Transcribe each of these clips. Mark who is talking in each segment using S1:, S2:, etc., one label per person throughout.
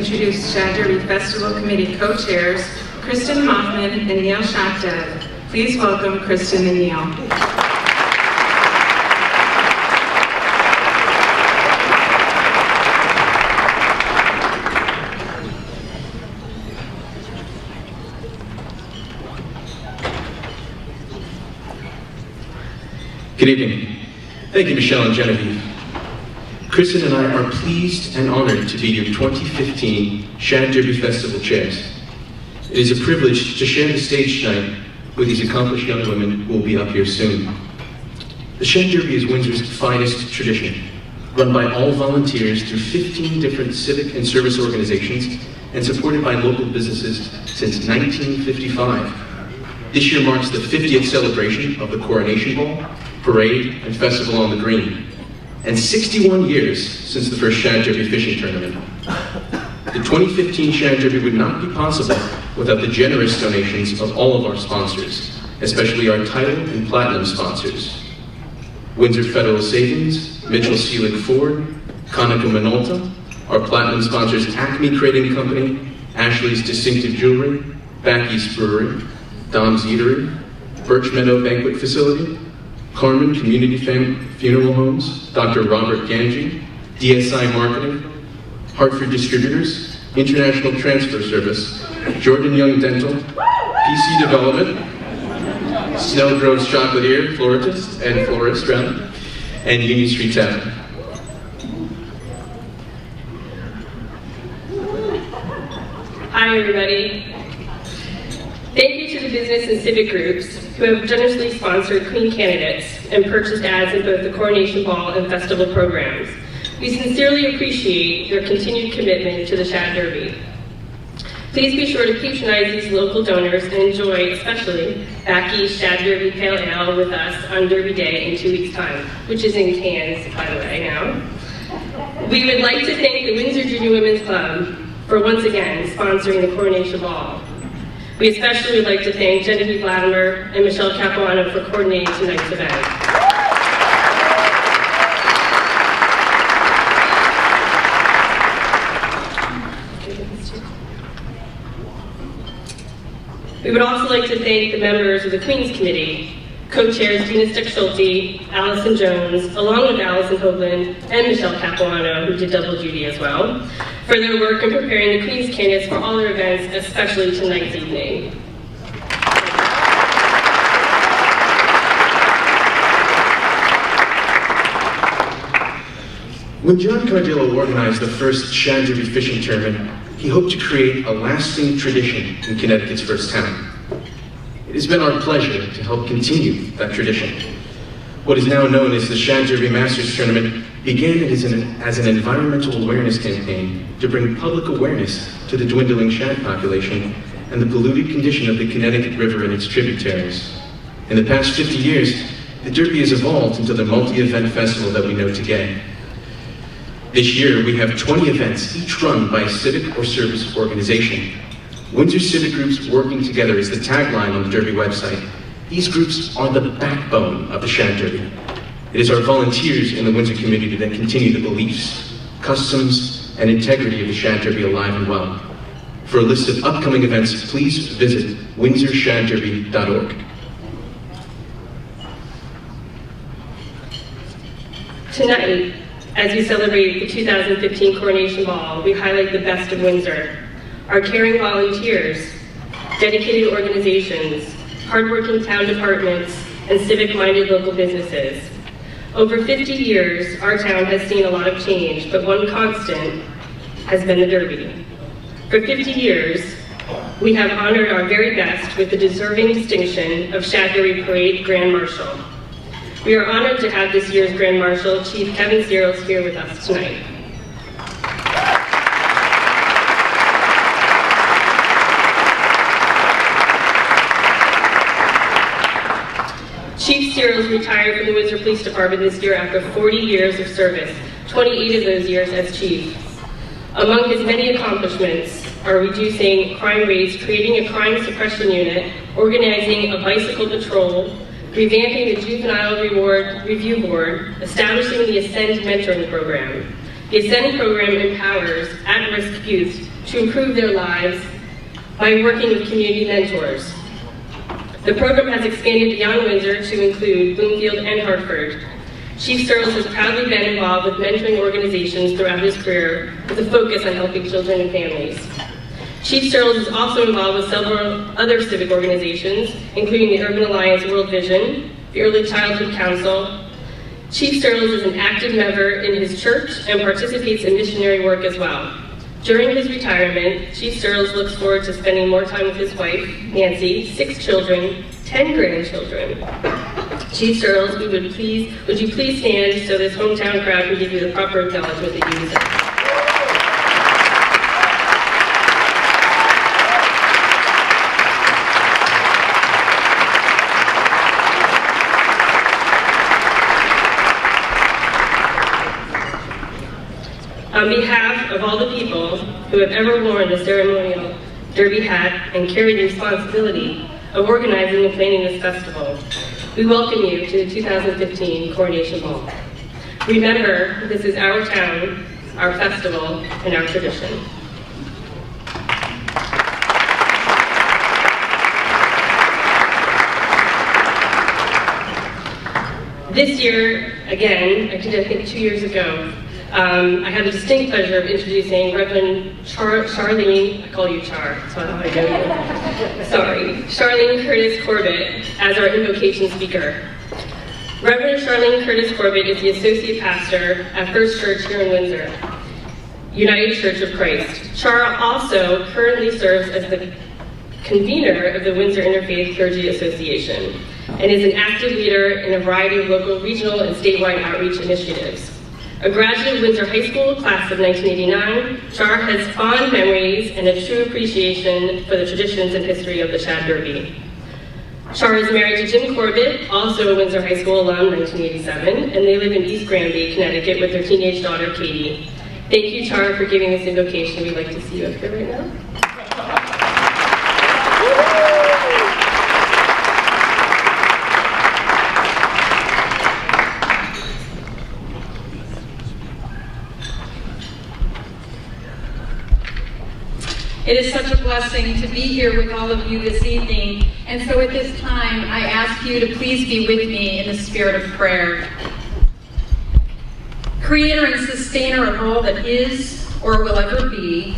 S1: introduce Shad Derby Festival Committee co-chairs, Kristen Hoffman and Neil Shad. Please welcome Kristen and Neil.
S2: Good evening. Thank you, Michelle and Genevieve. Kristen and I are pleased and honored to be your 2015 Shad Derby Festival chairs. It is a privilege to share the stage tonight with these accomplished young women who will be up here soon. The Shad Derby is Windsor's finest tradition, run by all volunteers through 15 different civic and service organizations and supported by local businesses since 1955. This year marks the 50th celebration of the Coronation Ball, Parade, and Festival on the Green, and 61 years since the first Shad Derby fishing tournament. The 2015 Shad Derby would not be possible without the generous donations of all of our sponsors, especially our title and platinum sponsors. Windsor Federal Savings, Mitchell Seelig Ford, Conica Minolta, our platinum sponsors Acme Trading Company, Ashley's Distinctive Jewelry, Backy's Brewery, Dom's Eatery, Birch Meadow Banquet Facility, Carmen Community Funeral Homes, Dr. Robert Ganji, DSI Marketing, Hartford Distributors, International Transfer Service, Jordan Young Dental, PC Development, Snellgrove's Chocolatier, Florist, and Union Street Tavern.
S3: Hi everybody. Thank you to the business and civic groups who have generously sponsored Queen candidates and purchased ads in both the Coronation Ball and Festival programs. We sincerely appreciate your continued commitment to the Shad Derby. Please be sure to patronize these local donors and enjoy, especially, Backy's Shad Derby Pale Ale with us on Derby Day in 2 weeks' time, which is in cans, by the way, now. We would like to thank the Windsor Junior Women's Club for once again sponsoring the Coronation Ball. We especially would like to thank Genevieve Latimer and Michelle Capuano for coordinating tonight's event. We would also like to thank the members of the Queen's Committee, co-chairs Dina Stick-Schulte, Allison Jones, along with Allison Hoagland and Michelle Capuano, who did double duty as well, for their work in preparing the Queen's candidates for all their events, especially tonight's evening.
S2: When John Cardillo organized the first Shad Derby fishing tournament, he hoped to create a lasting tradition in Connecticut's first town. It has been our pleasure to help continue that tradition. What is now known as the Shad Derby Masters Tournament began as an environmental awareness campaign to bring public awareness to the dwindling shad population and the polluted condition of the Connecticut River and its tributaries. In the past 50 years, the Derby has evolved into the multi-event festival that we know today. This year, we have 20 events, each run by a civic or service organization. Windsor Civic Groups Working Together is the tagline on the Derby website. These groups are the backbone of the Shad Derby. It is our volunteers in the Windsor community that continue the beliefs, customs, and integrity of the Shad Derby alive and well. For a list of upcoming events, please visit windsorshaderby.org.
S3: Tonight, as we celebrate the 2015 Coronation Ball, we highlight the best of Windsor. Our caring volunteers, dedicated organizations, hardworking town departments, and civic-minded local businesses. Over 50 years, our town has seen a lot of change, but one constant has been the Derby. For 50 years, we have honored our very best with the deserving distinction of Shad Derby Parade Grand Marshal. We are honored to have this year's Grand Marshal, Chief Kevin Searles, here with us tonight. Chief Searles retired from the Windsor Police Department this year after 40 years of service, 28 of those years as chief. Among his many accomplishments are reducing crime rates, creating a crime suppression unit, organizing a bicycle patrol, revamping the Juvenile Reward Review Board, establishing the Ascend Mentoring Program. The Ascend program empowers at-risk youth to improve their lives by working with community mentors. The program has expanded beyond Windsor to include Bloomfield and Hartford. Chief Searles has proudly been involved with mentoring organizations throughout his career with a focus on helping children and families. Chief Searles is also involved with several other civic organizations, including the Urban Alliance World Vision, the Early Childhood Council. Chief Searles is an active member in his church and participates in missionary work as well. During his retirement, Chief Searles looks forward to spending more time with his wife, Nancy, 6 children, 10 grandchildren. Chief Searles, would you please stand so this hometown crowd can give you the proper acknowledgement that you deserve. On behalf of all the people who have ever worn the ceremonial derby hat and carried the responsibility of organizing and planning this festival, we welcome you to the 2015 Coronation Ball. Remember, this is our town, our festival, and our tradition. This year, again, I did I think 2 years ago, I had the distinct pleasure of introducing Reverend Charlene, I call you Char, that's how I know you. Sorry, Charlene Curtis Corbett as our invocation speaker. Reverend Charlene Curtis Corbett is the associate pastor at First Church here in Windsor, United Church of Christ. Char also currently serves as the convener of the Windsor Interfaith Clergy Association and is an active leader in a variety of local, regional, and statewide outreach initiatives. A graduate of Windsor High School, class of 1989, Char has fond memories and a true appreciation for the traditions and history of the Shad Derby. Char is married to Jim Corbett, also a Windsor High School alum, 1987, and they live in East Granby, Connecticut, with their teenage daughter, Katie. Thank you, Char, for giving this invocation. We'd like to see you up here right now.
S4: It is such a blessing to be here with all of you this evening, and so at this time, I ask you to please be with me in the spirit of prayer. Creator and sustainer of all that is or will ever be,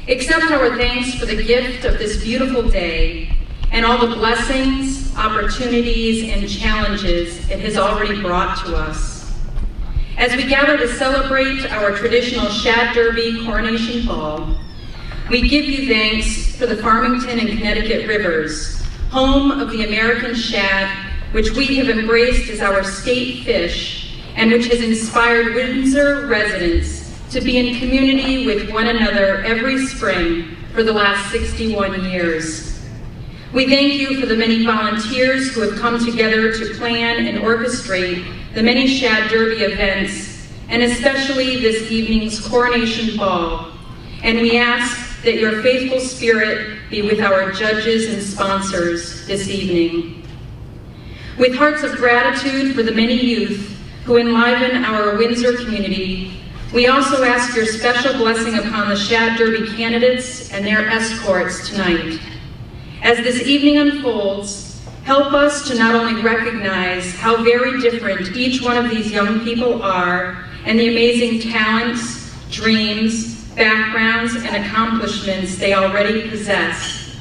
S4: accept our thanks for the gift of this beautiful day and all the blessings, opportunities, and challenges it has already brought to us. As we gather to celebrate our traditional Shad Derby Coronation Ball, we give you thanks for the Farmington and Connecticut rivers, home of the American shad, which we have embraced as our state fish, and which has inspired Windsor residents to be in community with one another every spring for the last 61 years. We thank you for the many volunteers who have come together to plan and orchestrate the many Shad Derby events, and especially this evening's Coronation Ball. And we ask that your faithful spirit be with our judges and sponsors this evening. With hearts of gratitude for the many youth who enliven our Windsor community, we also ask your special blessing upon the Shad Derby candidates and their escorts tonight. As this evening unfolds, help us to not only recognize how very different each one of these young people are and the amazing talents, dreams, backgrounds, and accomplishments they already possess,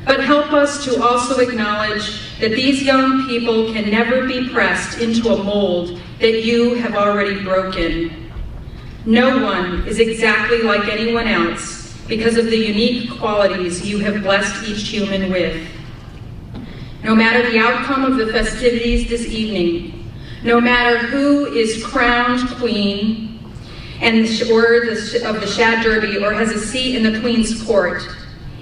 S4: but help us to also acknowledge that these young people can never be pressed into a mold that you have already broken. No one is exactly like anyone else because of the unique qualities you have blessed each human with. No matter the outcome of the festivities this evening, no matter who is crowned queen of the Shad Derby or has a seat in the Queen's Court,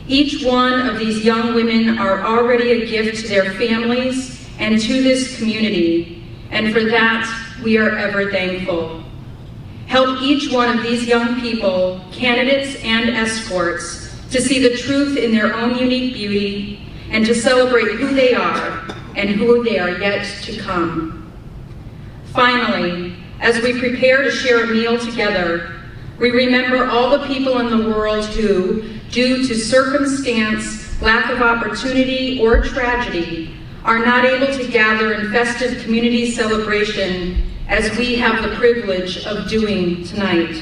S4: each one of these young women are already a gift to their families and to this community, and for that we are ever thankful. Help each one of these young people, candidates and escorts, to see the truth in their own unique beauty and to celebrate who they are and who they are yet to come. Finally, as we prepare to share a meal together, We remember all the people in the world who, due to circumstance, lack of opportunity, or tragedy, are not able to gather in festive community celebration as we have the privilege of doing tonight.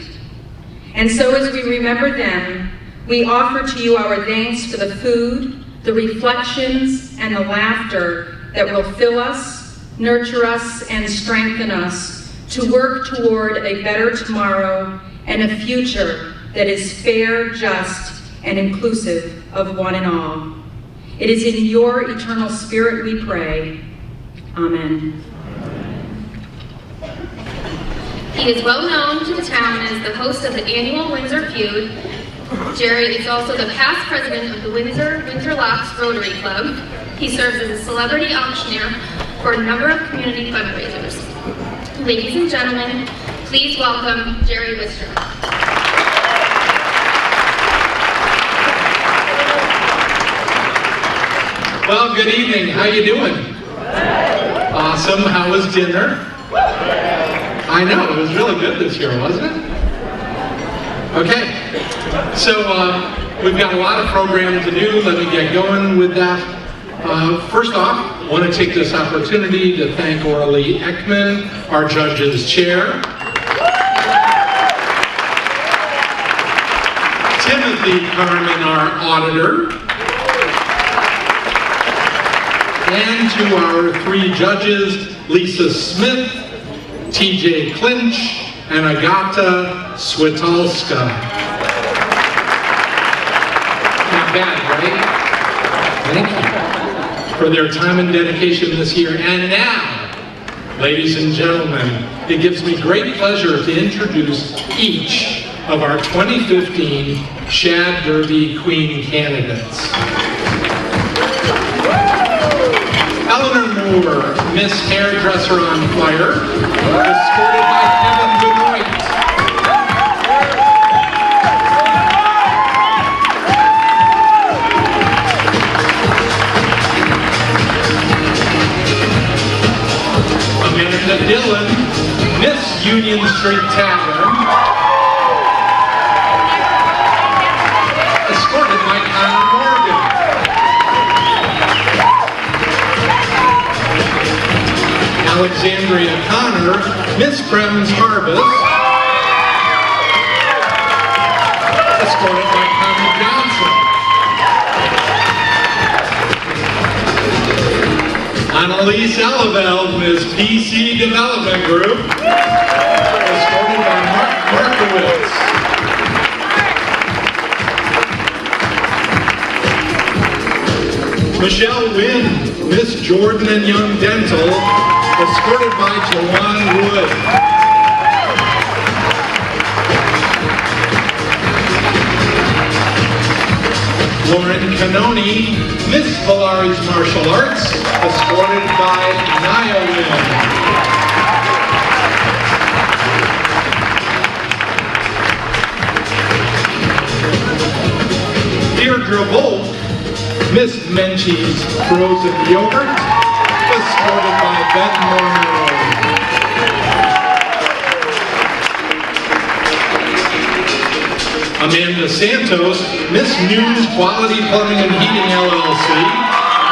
S4: And so as we remember them, we offer to you our thanks for the food, the reflections, and the laughter that will fill us, nurture us, and strengthen us to work toward a better tomorrow and a future that is fair, just, and inclusive of one and all. It is in your eternal spirit we pray. Amen.
S5: He is well known to the town as the host of the annual Windsor Feud. Jerry is also the past president of the Windsor Locks Rotary Club. He serves as a celebrity auctioneer for a number of community fundraisers. Ladies and gentlemen, please welcome Jerry Wister.
S6: Well, good evening. How you doing? Awesome. How was dinner? I know, it was really good this year, wasn't it? Okay, so we've got a lot of programming to do. Let me get going with that. First off, I want to take this opportunity to thank Orly Ekman, our judge's chair. Timothy Carmen, our auditor. And to our three judges, Lisa Smith, TJ Clinch, and Agata Switalska. Not bad, right? Thank you for their time and dedication this year. And now, ladies and gentlemen, it gives me great pleasure to introduce each of our 2015 Shad Derby Queen candidates. Eleanor Moore, Miss Hairdresser on Fire, escorted by Kevin Benoit. Amanda Dillon, Miss Union Street Tavern, escorted by Connor Morgan. Alexandria Connor, Miss Krem's Harvest, escorted by Connor Johnson. Annalise Eleveld, Miss PC Development Group, escorted by Mark Markowitz. Michelle Wynn, Miss Jordan and Young Dental, escorted by Jawan Wood. Lauren Canoni, Miss Valari's Martial Arts, escorted by Naya Wynn. Deirdre Volk, Miss Menchie's Frozen Yogurt, escorted by Ben Monroe. Amanda Santos, Miss News Quality Plumbing and Heating LLC,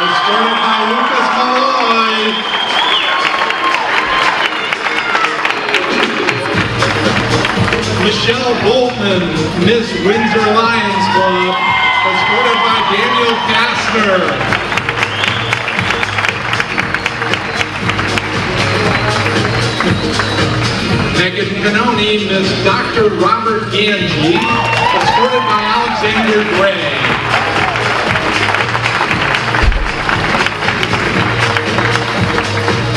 S6: escorted by Lucas Malloy. Michelle Boltman, Miss Windsor Lions Club, escorted by Daniel Kastner. Megan Canoni, Miss Dr. Robert Ganji, escorted by Alexander Gray.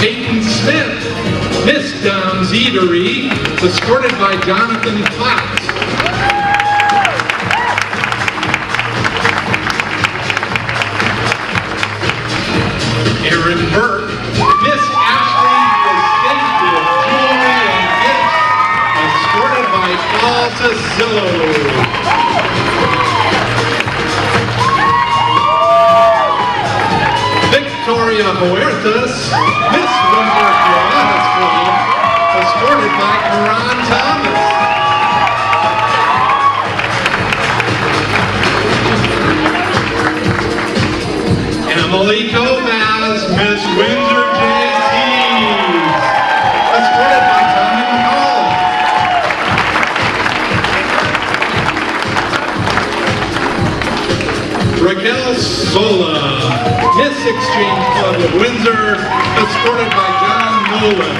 S6: Peyton Smith, Miss Dom's Eatery, escorted by Jonathan Platt. Aaron Burke, Miss Ashley Distinctive Jewelry and Gifts, escorted by Paul Tasillo. Victoria Huertas, Miss Windsor Kiwanis Club, escorted by Karan Thomas. Emily Kovaz, Miss Windsor JCs. Escorted by Tommy McCall. Raquel Sola, Miss Exchange Club of Windsor, escorted by John Nolan.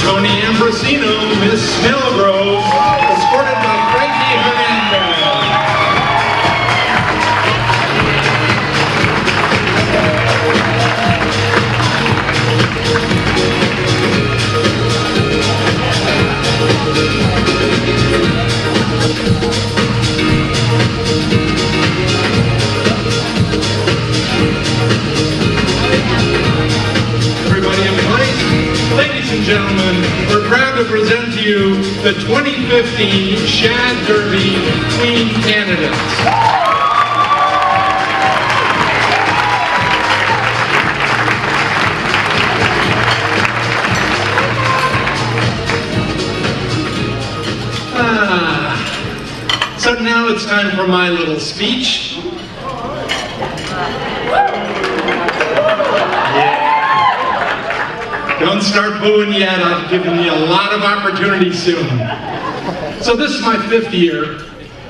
S6: Tony Ambrosino, Miss Snellgrove, escorted by Frankie Hernandez. Everybody in place? Ladies and gentlemen, we're proud to present to you the 2015 Shad Derby Queen candidates. So now it's time for my little speech. Don't start booing yet, I've given you a lot of opportunity soon. So this is my 5th year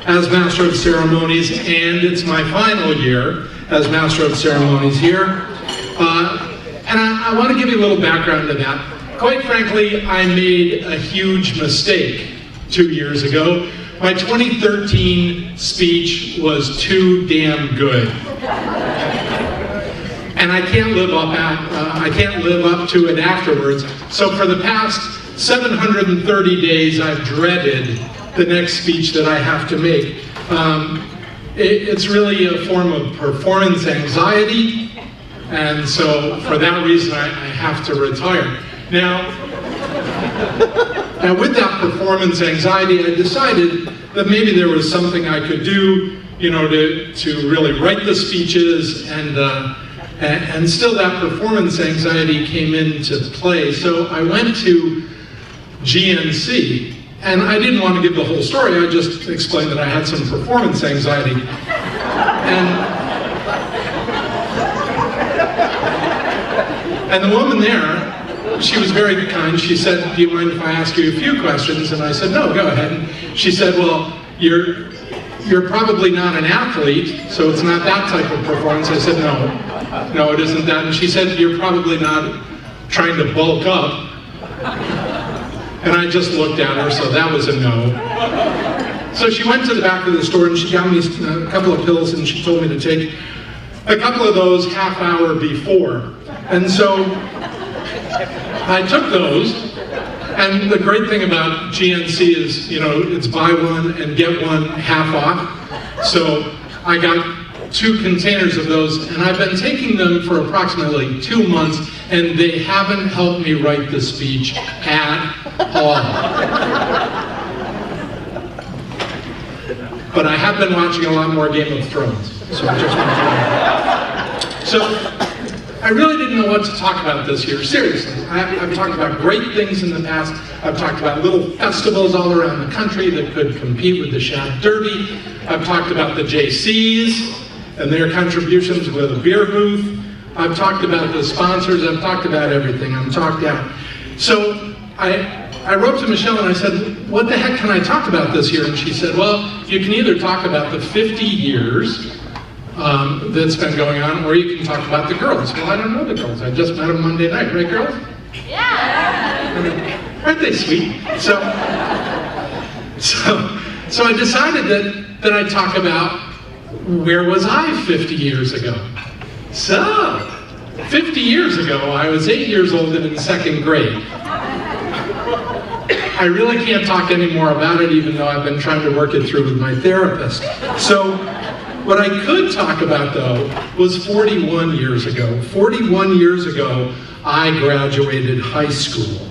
S6: as Master of Ceremonies, and it's my final year as Master of Ceremonies here. And I want to give you a little background to that. Quite frankly, I made a huge mistake 2 years ago. My 2013 speech was too damn good. And I can't live up to it afterwards. So for the past 730 days, I've dreaded the next speech that I have to make. It's really a form of performance anxiety, and so for that reason, I have to retire. Now with that performance anxiety, I decided that maybe there was something I could do, you know, to really write the speeches, and still that performance anxiety came into play. So I went to GNC, and I didn't want to give the whole story, I just explained that I had some performance anxiety. And the woman there, she was very kind. She said, "Do you mind if I ask you a few questions?" And I said, "No, go ahead." And she said, "Well, you're probably not an athlete, so it's not that type of performance." I said, no, it isn't that. And she said, "You're probably not trying to bulk up." And I just looked at her, so that was a no. So she went to the back of the store and she got me a couple of pills, and she told me to take a couple of those half hour before. And so I took those, and the great thing about GNC is, you know, it's buy one and get one half off. So I got 2 containers of those, and I've been taking them for approximately 2 months, and they haven't helped me write the speech at all. But I have been watching a lot more Game of Thrones, so I just want to know. So I really didn't know what to talk about this year, seriously. I've talked about great things in the past. I've talked about little festivals all around the country that could compete with the Shad Derby. I've talked about the JCs and their contributions with a beer booth. I've talked about the sponsors. I've talked about everything. I'm talked out. So I wrote to Michelle and I said, "What the heck can I talk about this year?" And she said, "Well, you can either talk about the 50 years that's been going on, or you can talk about the girls." Well, I don't know the girls. I just met them Monday night, right, girls? Yeah. Aren't they sweet? So I decided that I'd talk about where was I 50 years ago. So 50 years ago, I was 8 years old and in 2nd grade. I really can't talk any more about it, even though I've been trying to work it through with my therapist. So what I could talk about, though, was 41 years ago. 41 years ago, I graduated high school.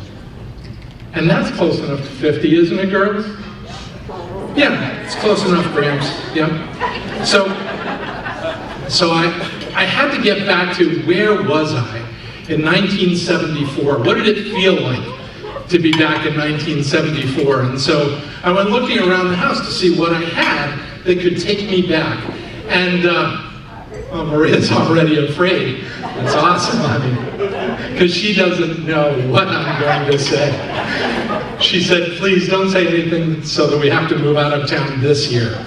S6: And that's close enough to 50, isn't it, girls? Yeah, it's close enough, Gramps. Yeah. So I had to get back to where was I in 1974? What did it feel like to be back in 1974. And so I went looking around the house to see what I had that could take me back. And well, Maria's already afraid. That's awesome, because she doesn't know what I'm going to say. She said, please don't say anything so that we have to move out of town this year.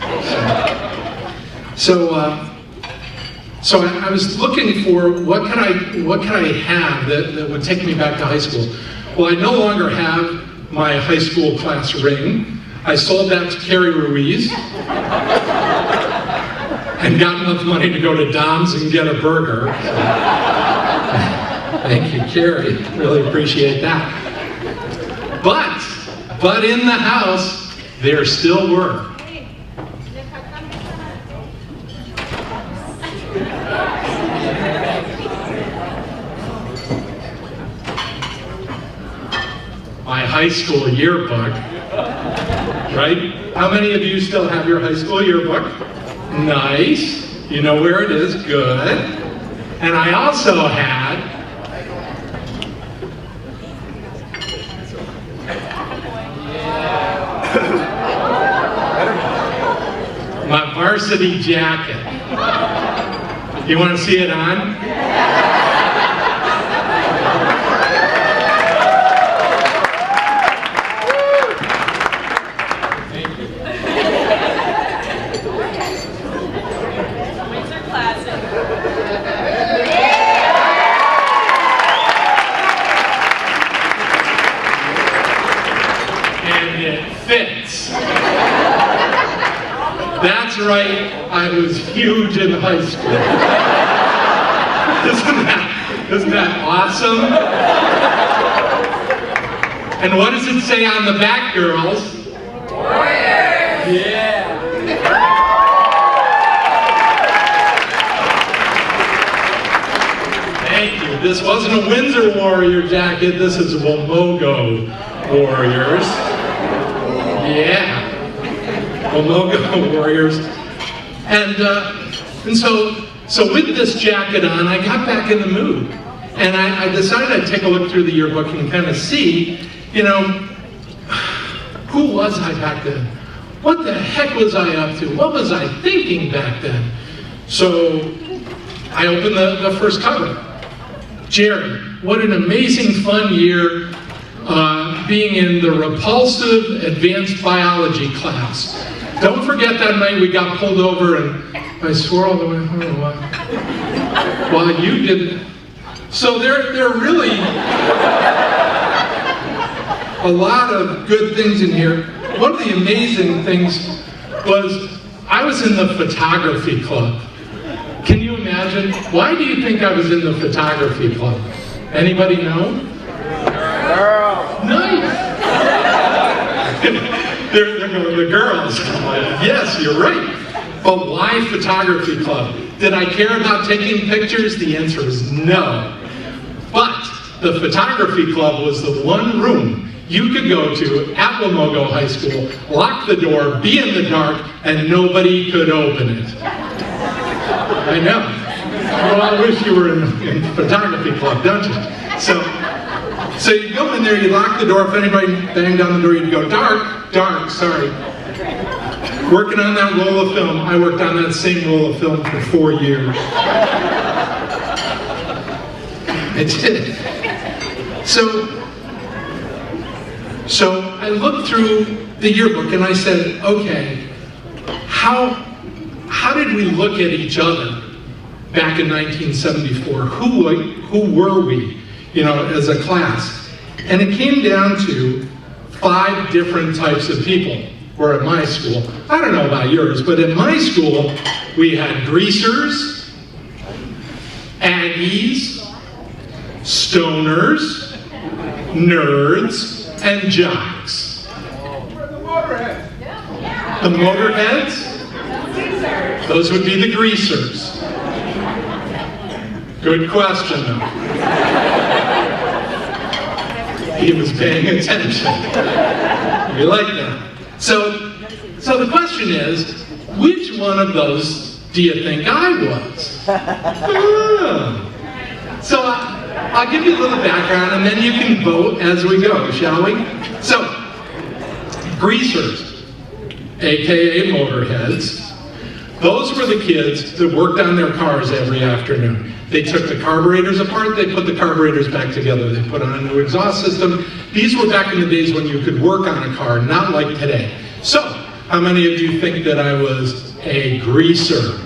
S6: So I was looking for what could I have that would take me back to high school. Well, I no longer have my high school class ring. I sold that to Carrie Ruiz and got enough money to go to Dom's and get a burger. Thank you, Carrie. Really appreciate that. But in the house, there still were. My high school yearbook, right? How many of you still have your high school yearbook? Nice. You know where it is. Good. And I also had my varsity jacket. You want to see it on? Fits. That's right, I was huge in high school. Isn't that awesome? And what does it say on the back, girls? Warriors! Yeah. Thank you. This wasn't a Windsor Warrior jacket, this is a Wamogo Warriors. Yeah, Wamogo Warriors. And so with this jacket on, I got back in the mood. And I decided I'd take a look through the yearbook and kind of see, who was I back then? What the heck was I up to? What was I thinking back then? So I opened the first cover. Jerry, what an amazing fun year. Being in the repulsive advanced biology class. Don't forget that night we got pulled over and I swore all the way home. Well, you didn't. So there are really a lot of good things in here. One of the amazing things was I was in the photography club. Can you imagine? Why do you think I was in the photography club? Anybody know? Nice. They're going, the girls. Yes, you're right. But why photography club? Did I care about taking pictures? The answer is no. But the photography club was the one room you could go to at Wamogo High School, lock the door, be in the dark, and nobody could open it. I know. Well, I wish you were in photography club, don't you? So you go in there, you lock the door. If anybody banged on the door, you'd go, dark, sorry. Working on that roll of film. I worked on that same roll of film for 4 years. I did. So I looked through the yearbook and I said, okay, how did we look at each other back in 1974? Who were we? As a class. And it came down to 5 different types of people were at my school. I don't know about yours, but at my school, we had greasers, Aggies, stoners, nerds, and jocks. The motorheads? Those would be the greasers. Good question, though. He was paying attention. You like that? So the question is, which one of those do you think I was? So I'll give you a little background and then you can vote as we go, shall we? So, greasers, aka motorheads, those were the kids that worked on their cars every afternoon. They took the carburetors apart, they put the carburetors back together, they put on a new exhaust system. These were back in the days when you could work on a car, not like today. So, how many of you think that I was a greaser?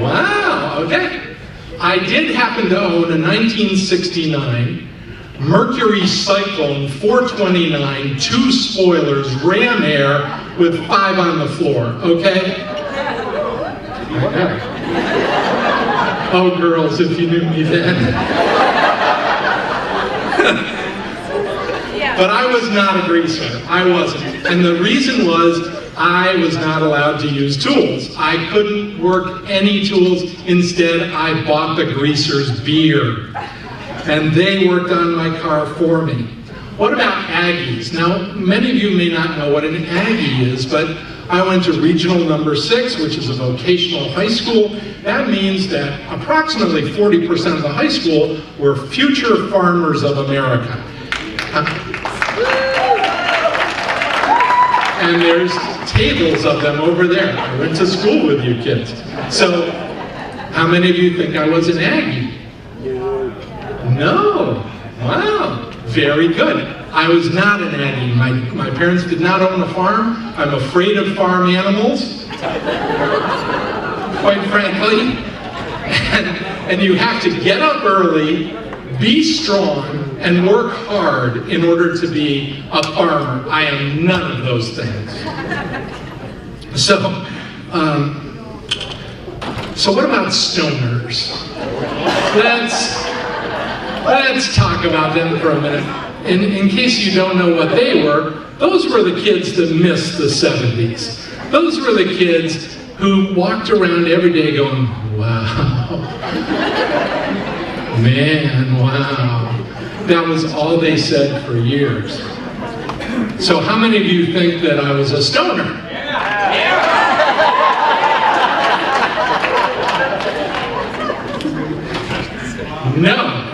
S6: Wow, okay. I did happen to own a 1969 Mercury Cyclone 429, 2 spoilers, Ram Air with 5 on the floor, okay? Okay. Oh, girls, if you knew me then. But I was not a greaser. I wasn't. And the reason was I was not allowed to use tools. I couldn't work any tools. Instead, I bought the greasers beer. And they worked on my car for me. What about Aggies? Now, many of you may not know what an Aggie is, but I went to Regional Number 6, which is a vocational high school. That means that approximately 40% of the high school were future farmers of America. And there's tables of them over there. I went to school with you kids. So, how many of you think I was an Aggie? No. Wow. Very good. I was not an Aggie. My parents did not own a farm. I'm afraid of farm animals, quite frankly. And you have to get up early, be strong, and work hard in order to be a farmer. I am none of those things. So what about stoners? Let's talk about them for a minute. In case you don't know what they were, those were the kids that missed the 70s. Those were the kids who walked around every day going, wow, man, wow. That was all they said for years. So how many of you think that I was a stoner? No.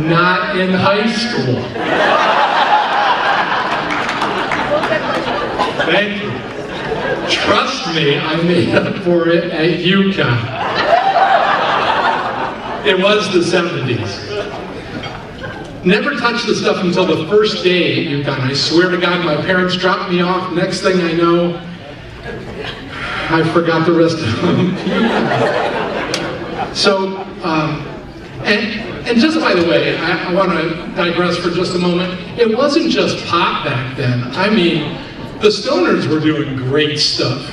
S6: Not in high school. Thank you. Trust me, I made up for it at UConn. It was the 70s. Never touched the stuff until the first day at UConn. I swear to God, my parents dropped me off. Next thing I know, I forgot the rest of them. So, and just by the way, I want to digress for just a moment. It wasn't just pot back then. I mean, the stoners were doing great stuff.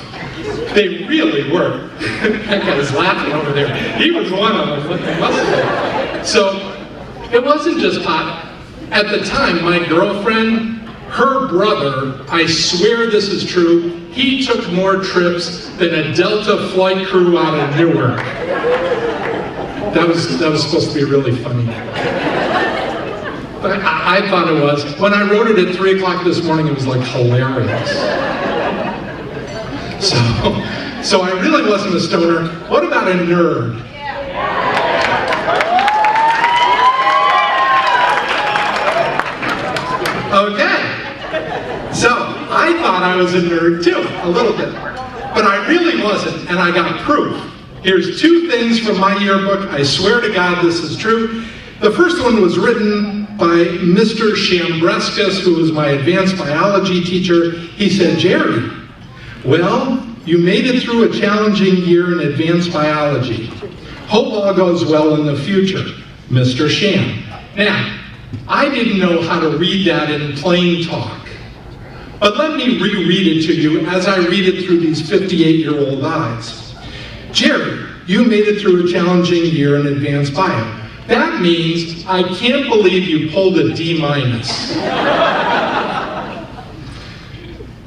S6: They really were. That guy's laughing over there. He was one of them. They must have been. So, it wasn't just pot. At the time, my girlfriend, her brother, I swear this is true, he took more trips than a Delta flight crew out of Newark. That was supposed to be really funny. But I thought it was. When I wrote it at 3 o'clock this morning, it was like hilarious. So I really wasn't a stoner. What about a nerd? Okay. So I thought I was a nerd too, a little bit. But I really wasn't, and I got proof. Here's 2 things from my yearbook. I swear to God this is true. The first one was written by Mr. Shambrescus, who was my advanced biology teacher. He said, Jerry, well, you made it through a challenging year in advanced biology. Hope all goes well in the future, Mr. Sham. Now, I didn't know how to read that in plain talk. But let me reread it to you as I read it through these 58-year-old eyes. Jerry, you made it through a challenging year in advanced bio. That means I can't believe you pulled a D-.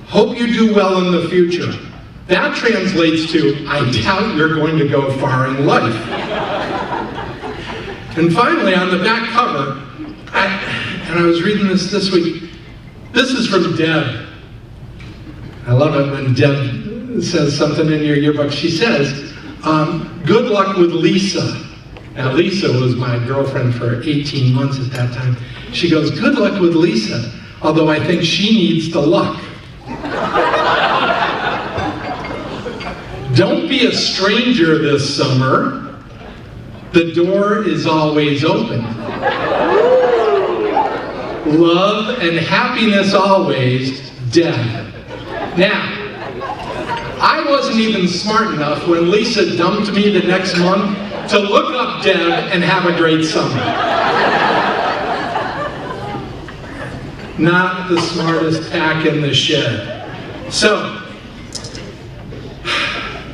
S6: Hope you do well in the future. That translates to, I doubt you're going to go far in life. And finally, on the back cover, and I was reading this week, this is from Deb. I love it when Deb says something in your yearbook. She says, Good luck with Lisa. Now, Lisa was my girlfriend for 18 months at that time. She goes, good luck with Lisa, although I think she needs the luck. Don't be a stranger this summer. The door is always open. Love and happiness always, Deb. Now, I wasn't even smart enough when Lisa dumped me the next month to look up Deb and have a great summer. Not the smartest hack in the shed. So,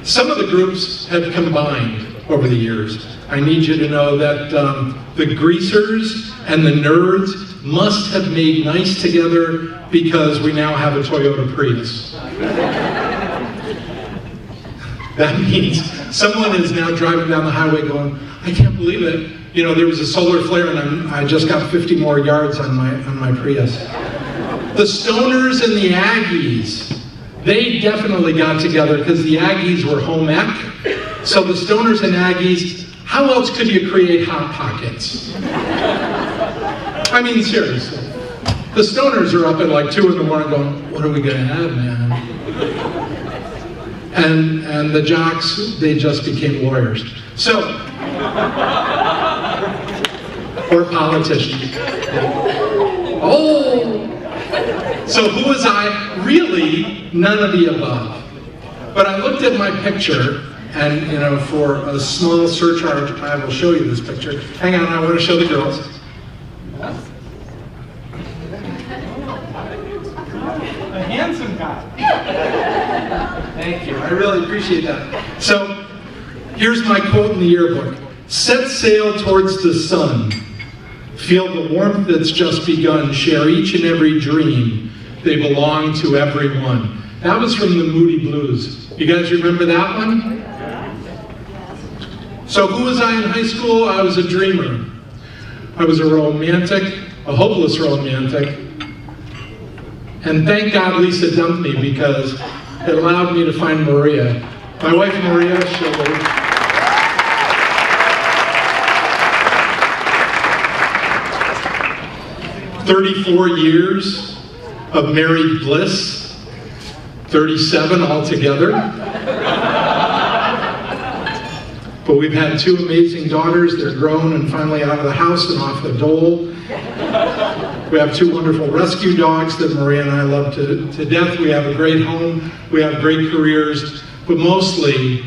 S6: some of the groups have combined over the years. I need you to know that the greasers and the nerds must have made nice together because we now have a Toyota Prius. That means someone is now driving down the highway going, I can't believe it. You know, there was a solar flare and I just got 50 more yards on my Prius. The Stoners and the Aggies, they definitely got together because the Aggies were home ec. So the Stoners and Aggies, how else could you create Hot Pockets? I mean, seriously. The Stoners are up at like 2 in the morning going, what are we going to have, man? And the jocks, they just became lawyers. So, or politicians. Oh! So who was I? Really, none of the above. But I looked at my picture, and you know, for a small surcharge, I will show you this picture. Hang on, I want to show the girls. A handsome guy. Thank you, I really appreciate that. So, here's my quote in the yearbook. Set sail towards the sun. Feel the warmth that's just begun. Share each and every dream. They belong to everyone. That was from the Moody Blues. You guys remember that one? So who was I in high school? I was a dreamer. I was a romantic, a hopeless romantic. And thank God Lisa dumped me because it allowed me to find Maria. My wife Maria, she'll 34 years of married bliss, 37 altogether. But we've had 2 amazing daughters. They're grown and finally out of the house and off the dole. We have 2 wonderful rescue dogs that Maria and I love to death. We have a great home. We have great careers. But mostly,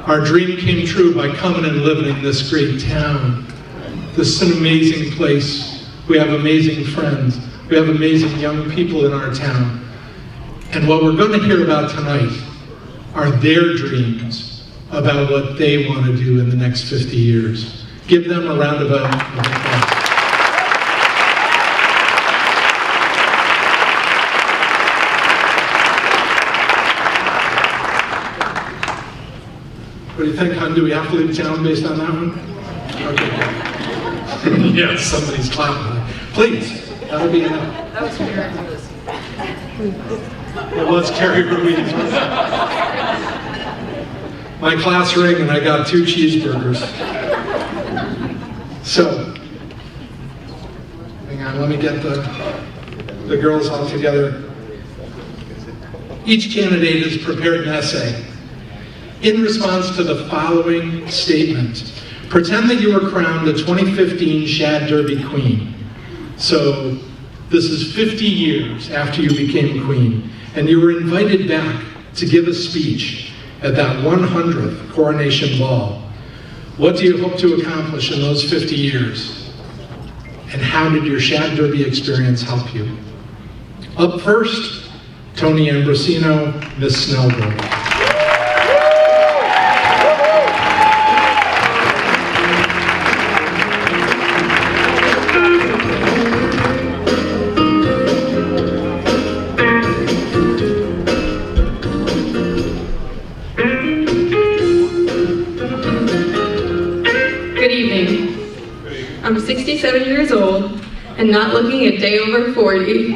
S6: our dream came true by coming and living in this great town. This is an amazing place. We have amazing friends. We have amazing young people in our town. And what we're going to hear about tonight are their dreams about what they want to do in the next 50 years. Give them a round of applause. 'What do you think, hon? Do we have to leave town based on that one? Okay. Yes, somebody's clapping. Please, that would be enough.
S4: That was Carrie Ruiz.
S6: It was Carrie Ruiz. My class ring, and I got 2 cheeseburgers. So, hang on, let me get the girls all together. Each candidate has prepared an essay in response to the following statement. Pretend that you were crowned the 2015 Shad Derby Queen. So this is 50 years after you became queen, and you were invited back to give a speech at that 100th Coronation Ball. What do you hope to accomplish in those 50 years? And how did your Shad Derby experience help you? Up first, Tony Ambrosino, Miss Snellgrove.
S7: I'm 67 years old and not looking a day over 40.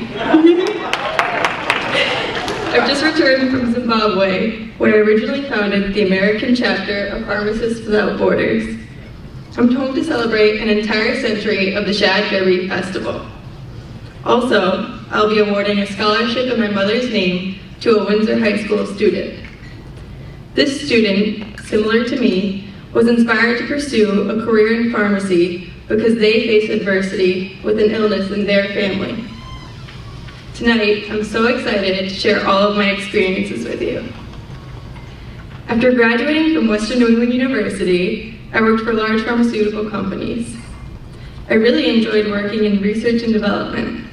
S7: I've just returned from Zimbabwe where I originally founded the American chapter of Pharmacists Without Borders. I'm home to celebrate an entire century of the Shad Derby Festival. Also, I'll be awarding a scholarship in my mother's name to a Windsor High School student. This student, similar to me, was inspired to pursue a career in pharmacy because they face adversity with an illness in their family. Tonight, I'm so excited to share all of my experiences with you. After graduating from Western New England University, I worked for large pharmaceutical companies. I really enjoyed working in research and development.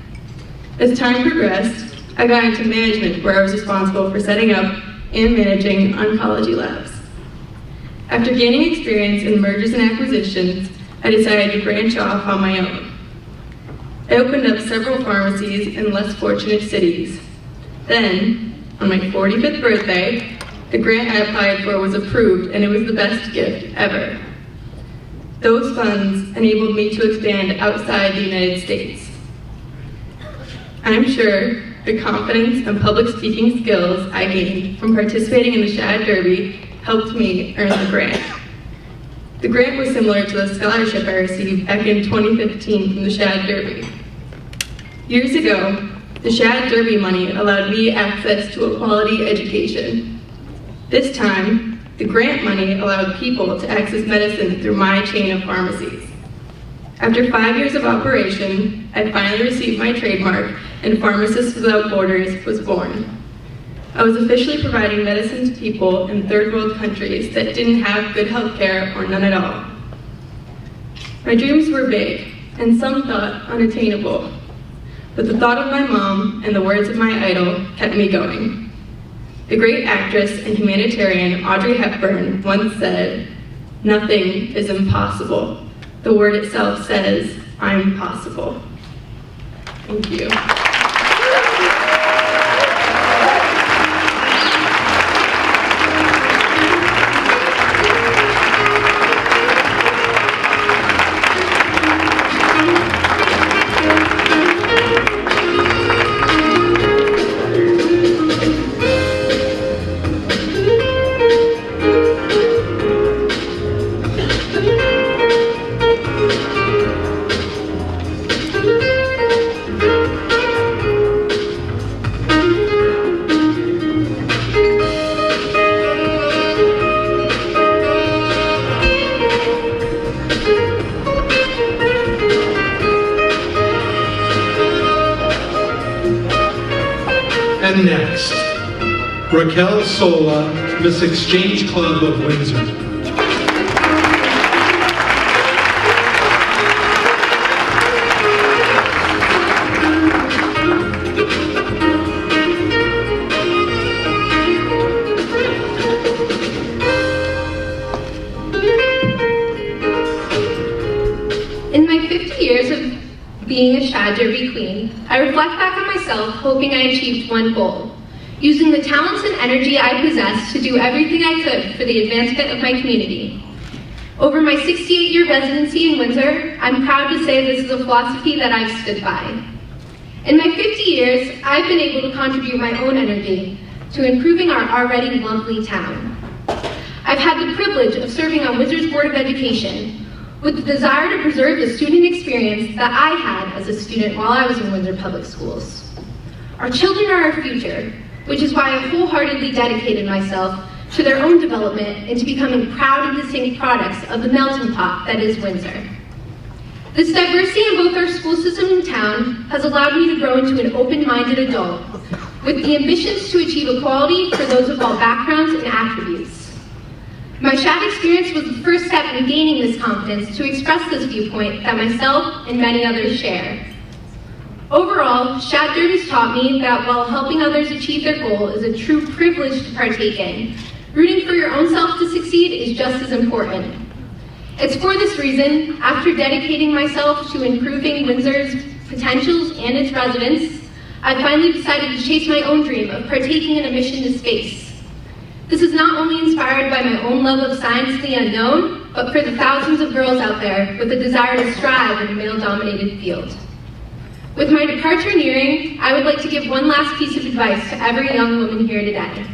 S7: As time progressed, I got into management where I was responsible for setting up and managing oncology labs. After gaining experience in mergers and acquisitions, I decided to branch off on my own. I opened up several pharmacies in less fortunate cities. Then, on my 45th birthday, the grant I applied for was approved and it was the best gift ever. Those funds enabled me to expand outside the United States. I'm sure the confidence and public speaking skills I gained from participating in the Shad Derby helped me earn the grant. The grant was similar to the scholarship I received back in 2015 from the Shad Derby. Years ago, the Shad Derby money allowed me access to a quality education. This time, the grant money allowed people to access medicine through my chain of pharmacies. After 5 years of operation, I finally received my trademark and Pharmacists Without Borders was born. I was officially providing medicine to people in third world countries that didn't have good health care or none at all. My dreams were big, and some thought unattainable, but the thought of my mom and the words of my idol kept me going. The great actress and humanitarian Audrey Hepburn once said, "Nothing is impossible. The word itself says, I'm possible." Thank you.
S6: And next, Raquel Sola, Miss Exchange Club of Windsor.
S5: In my 50 years of being a Shad Derby queen, I reflect back on myself hoping I achieved one goal, using the talents and energy I possess to do everything I could for the advancement of my community. Over my 68-year residency in Windsor, I'm proud to say this is a philosophy that I've stood by. In my 50 years, I've been able to contribute my own energy to improving our already lovely town. I've had the privilege of serving on Windsor's Board of Education, with the desire to preserve the student experience that I had as a student while I was in Windsor Public Schools. Our children are our future, which is why I wholeheartedly dedicated myself to their own development and to becoming proud and distinct products of the melting pot that is Windsor. This diversity in both our school system and town has allowed me to grow into an open-minded adult, with the ambitions to achieve equality for those of all backgrounds and attributes. My Shad experience was the first step in gaining this confidence to express this viewpoint that myself and many others share. Overall, Shad Derby's taught me that while helping others achieve their goal is a true privilege to partake in, rooting for your own self to succeed is just as important. It's for this reason, after dedicating myself to improving Windsor's potentials and its residents, I finally decided to chase my own dream of partaking in a mission to space. This is not only inspired by my own love of science and the unknown, but for the thousands of girls out there with a desire to strive in a male-dominated field. With my departure nearing, I would like to give one last piece of advice to every young woman here today.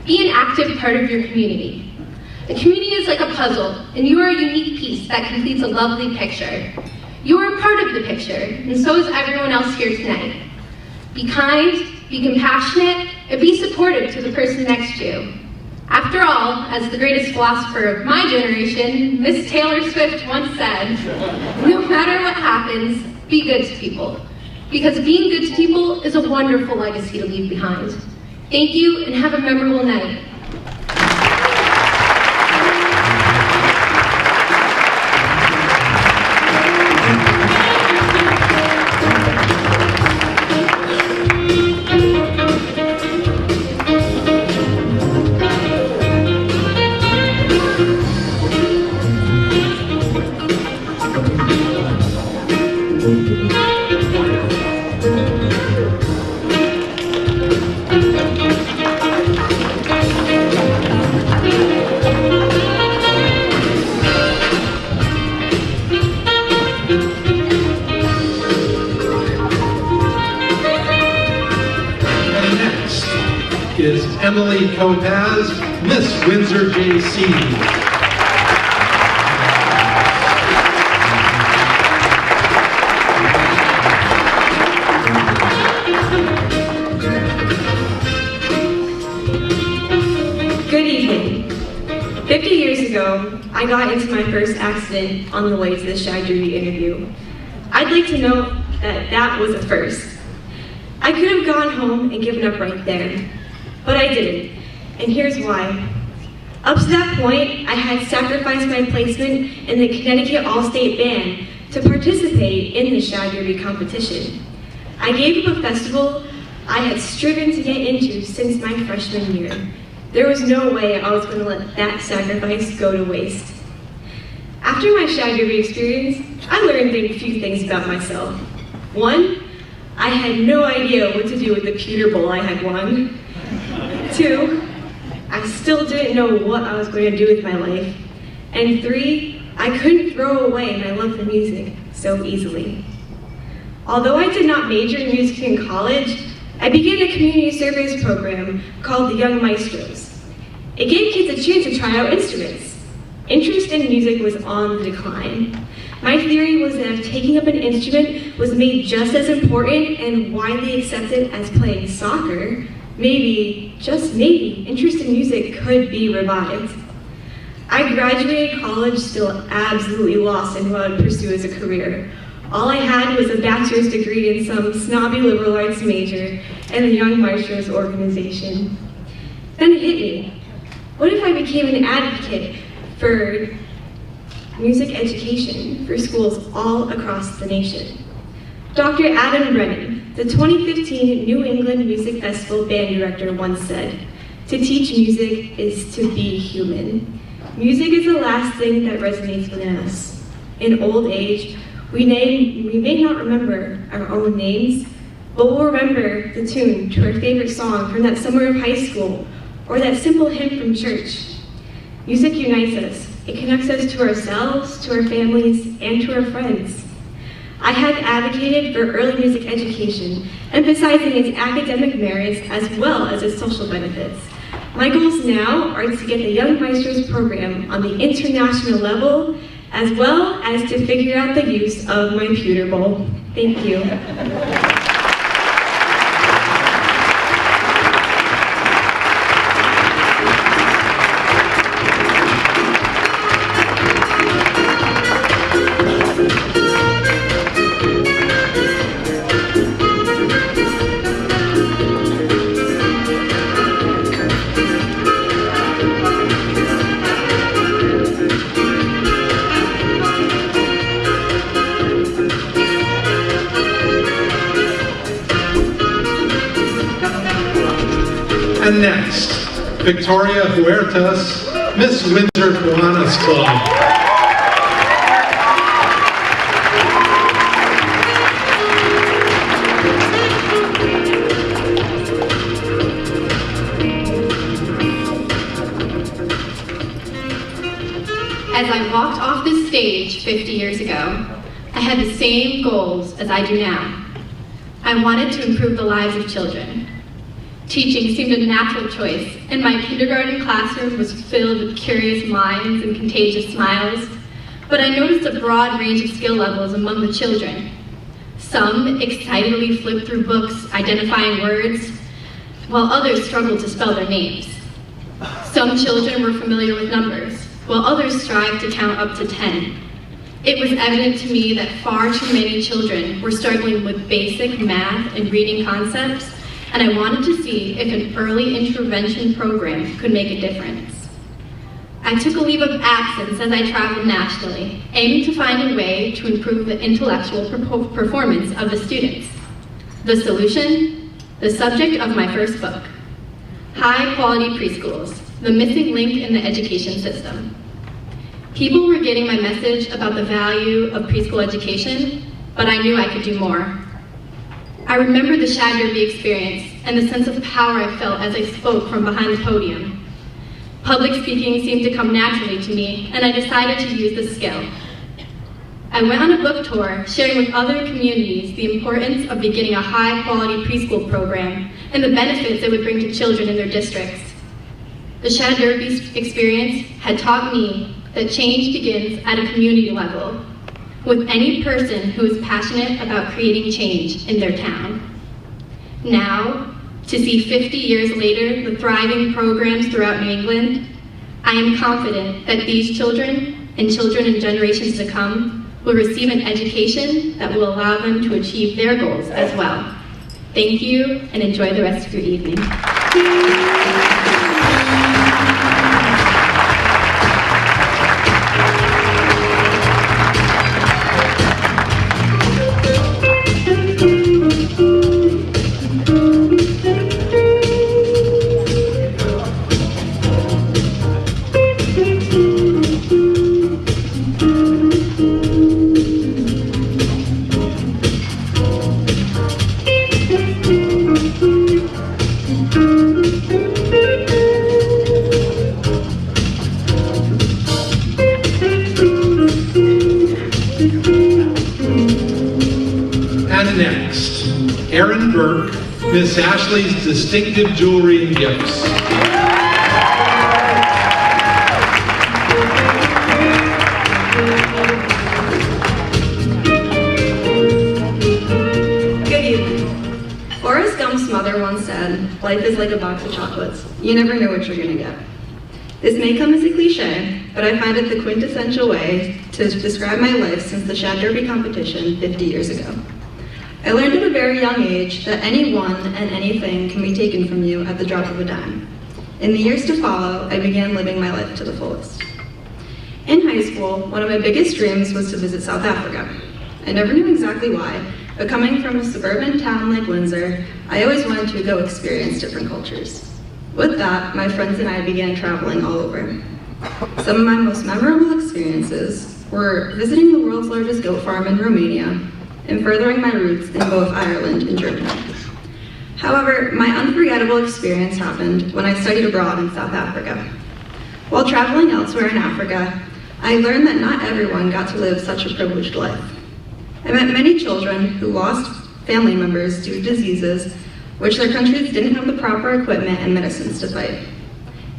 S8: Be an active part of your community. A community is like a puzzle, and you are a unique piece that completes a lovely picture. You are a part of the picture, and so is everyone else here tonight. Be kind, be compassionate, and be supportive to the person next to you. After all, as the greatest philosopher of my generation, Miss Taylor Swift once said, no matter what happens, be good to people. Because being good to people is a wonderful legacy to leave behind. Thank you, and have a memorable night.
S6: Emily Kopaz, Miss Windsor JC.
S7: Good evening. 50 years ago, I got into my first accident on the way to the Shad Derby interview. I'd like to note that that was a first. I could have gone home and given up right there, but I didn't, and here's why. Up to that point, I had sacrificed my placement in the Connecticut All-State Band to participate in the Shad Derby competition. I gave up a festival I had striven to get into since my freshman year. There was no way I was going to let that sacrifice go to waste. After my Shad Derby experience, I learned a few things about myself. One, I had no idea what to do with the pewter bowl I had won. Two, I still didn't know what I was going to do with my life. And three, I couldn't throw away my love for music so easily. Although I did not major in music in college, I began a community service program called the Young Maestros. It gave kids a chance to try out instruments. Interest in music was on the decline. My theory was that if taking up an instrument was made just as important and widely accepted as playing soccer, maybe, just maybe, interest in music could be revived. I graduated college still absolutely lost in what I would pursue as a career. All I had was a bachelor's degree in some snobby liberal arts major and the Young Maestros organization. Then it hit me. What if I became an advocate for music education for schools all across the nation? Dr. Adam Brennan, the 2015 New England Music Festival band director, once said, "To teach music is to be human." Music is the last thing that resonates within us. In old age, we may not remember our own names, but we'll remember the tune to our favorite song from that summer of high school, or that simple hymn from church. Music unites us. It connects us to ourselves, to our families, and to our friends. I have advocated for early music education, emphasizing its academic merits as well as its social benefits. My goals now are to get the Young Maestros program on the international level, as well as to figure out the use of my pewter bowl. Thank you.
S6: And next, Victoria Huertas, Miss Windsor Kiwanis Club.
S8: As I walked off this stage 50 years ago, I had the same goals as I do now. I wanted to improve the lives of children. Teaching seemed a natural choice, and my kindergarten classroom was filled with curious minds and contagious smiles. But I noticed a broad range of skill levels among the children. Some excitedly flipped through books identifying words, while others struggled to spell their names. Some children were familiar with numbers, while others strived to count up to 10. It was evident to me that far too many children were struggling with basic math and reading concepts, and I wanted to see if an early intervention program could make a difference. I took a leave of absence as I traveled nationally, aiming to find a way to improve the intellectual performance of the students. The solution? The subject of my first book. High-quality preschools, the missing link in the education system. People were getting my message about the value of preschool education, but I knew I could do more. I remember the Shad Derby experience and the sense of power I felt as I spoke from behind the podium. Public speaking seemed to come naturally to me, and I decided to use this skill. I went on a book tour, sharing with other communities the importance of beginning a high-quality preschool program and the benefits it would bring to children in their districts. The Shad Derby experience had taught me that change begins at a community level, with any person who is passionate about creating change in their town. Now, to see 50 years later the thriving programs throughout New England, I am confident that these children and children in generations to come will receive an education that will allow them to achieve their goals as well. Thank you, and enjoy the rest of your evening.
S6: Miss Ashley's distinctive jewelry and gifts.
S7: Good evening. Forrest Gump's mother once said, "Life is like a box of chocolates. You never know what you're going to get." This may come as a cliche, but I find it the quintessential way to describe my life since the Shad Derby competition 50 years ago. I learned at a very young age that anyone and anything can be taken from you at the drop of a dime. In the years to follow, I began living my life to the fullest. In high school, one of my biggest dreams was to visit South Africa. I never knew exactly why, but coming from a suburban town like Windsor, I always wanted to go experience different cultures. With that, my friends and I began traveling all over. Some of my most memorable experiences were visiting the world's largest goat farm in Romania and furthering my roots in both Ireland and Germany. However, my unforgettable experience happened when I studied abroad in South Africa. While traveling elsewhere in Africa, I learned that not everyone got to live such a privileged life. I met many children who lost family members due to diseases which their countries didn't have the proper equipment and medicines to fight.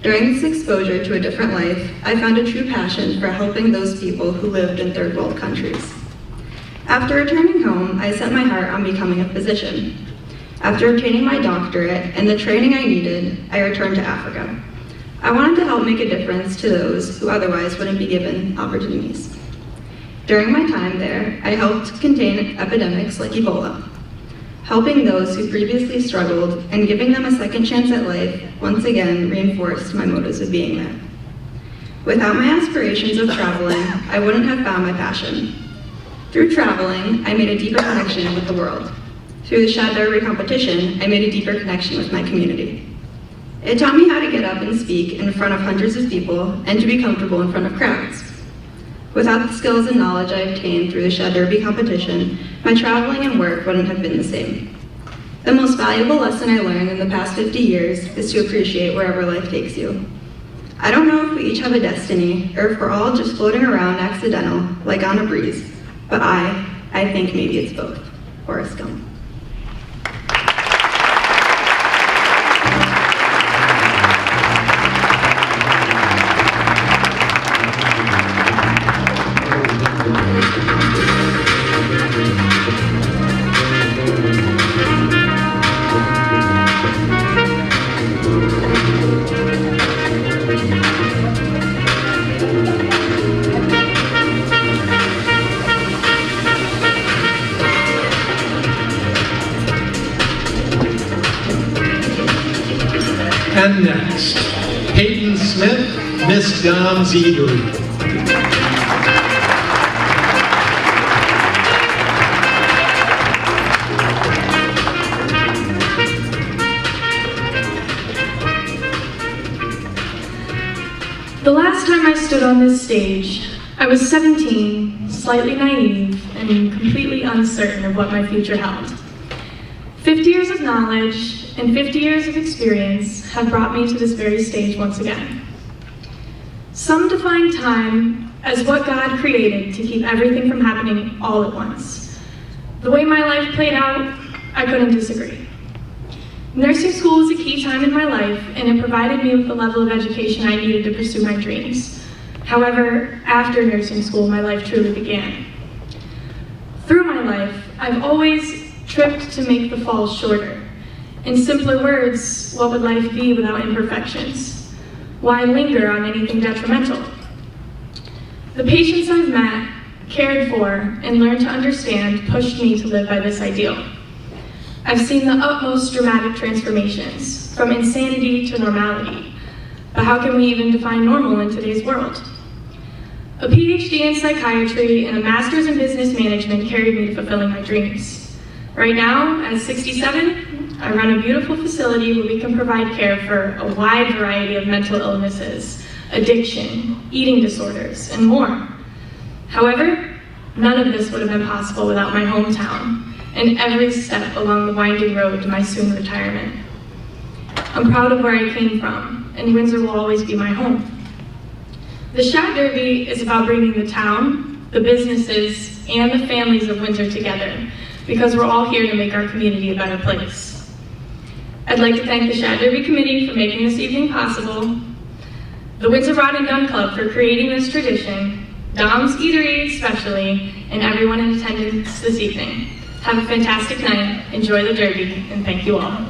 S7: During this exposure to a different life, I found a true passion for helping those people who lived in third world countries. After returning home, I set my heart on becoming a physician. After obtaining my doctorate and the training I needed, I returned to Africa. I wanted to help make a difference to those who otherwise wouldn't be given opportunities. During my time there, I helped contain epidemics like Ebola. Helping those who previously struggled and giving them a second chance at life once again reinforced my motives of being there. Without my aspirations of traveling, I wouldn't have found my passion. Through traveling, I made a deeper connection with the world. Through the Shad Derby competition, I made a deeper connection with my community. It taught me how to get up and speak in front of hundreds of people and to be comfortable in front of crowds. Without the skills and knowledge I obtained through the Shad Derby competition, my traveling and work wouldn't have been the same. The most valuable lesson I learned in the past 50 years is to appreciate wherever life takes you. I don't know if we each have a destiny, or if we're all just floating around accidental, like on a breeze, but I think maybe it's both. Forrest Gump.
S6: And next, Peyton Smith, Miss Dom's Eatery.
S9: The last time I stood on this stage, I was 17, slightly naive, and completely uncertain of what my future held. 50 years of knowledge and 50 years of experience have brought me to this very stage once again. Some define time as what God created to keep everything from happening all at once. The way my life played out, I couldn't disagree. Nursing school was a key time in my life, and it provided me with the level of education I needed to pursue my dreams. However, after nursing school, my life truly began. Through my life, I've always tripped to make the falls shorter. In simpler words, what would life be without imperfections? Why linger on anything detrimental? The patients I've met, cared for, and learned to understand pushed me to live by this ideal. I've seen the utmost dramatic transformations, from insanity to normality. But how can we even define normal in today's world? A PhD in psychiatry and a master's in business management carried me to fulfilling my dreams. Right now, at 67, I run a beautiful facility where we can provide care for a wide variety of mental illnesses, addiction, eating disorders, and more. However, none of this would have been possible without my hometown and every step along the winding road to my soon retirement. I'm proud of where I came from, and Windsor will always be my home. The Shad Derby is about bringing the town, the businesses, and the families of Windsor together, because we're all here to make our community a better place. I'd like to thank the Shad Derby Committee for making this evening possible, the Windsor Rod and Gun Club for creating this tradition, Dom's Eatery especially, and everyone in attendance this evening. Have a fantastic night, enjoy the Derby, and thank you all.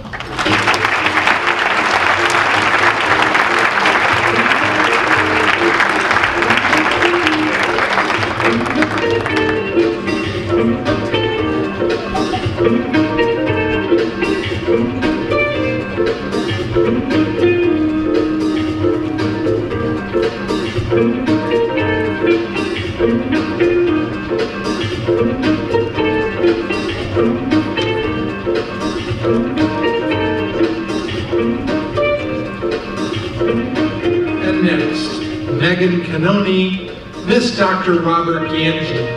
S6: And next, Megan Canoni, Miss Dr. Robert Ganji.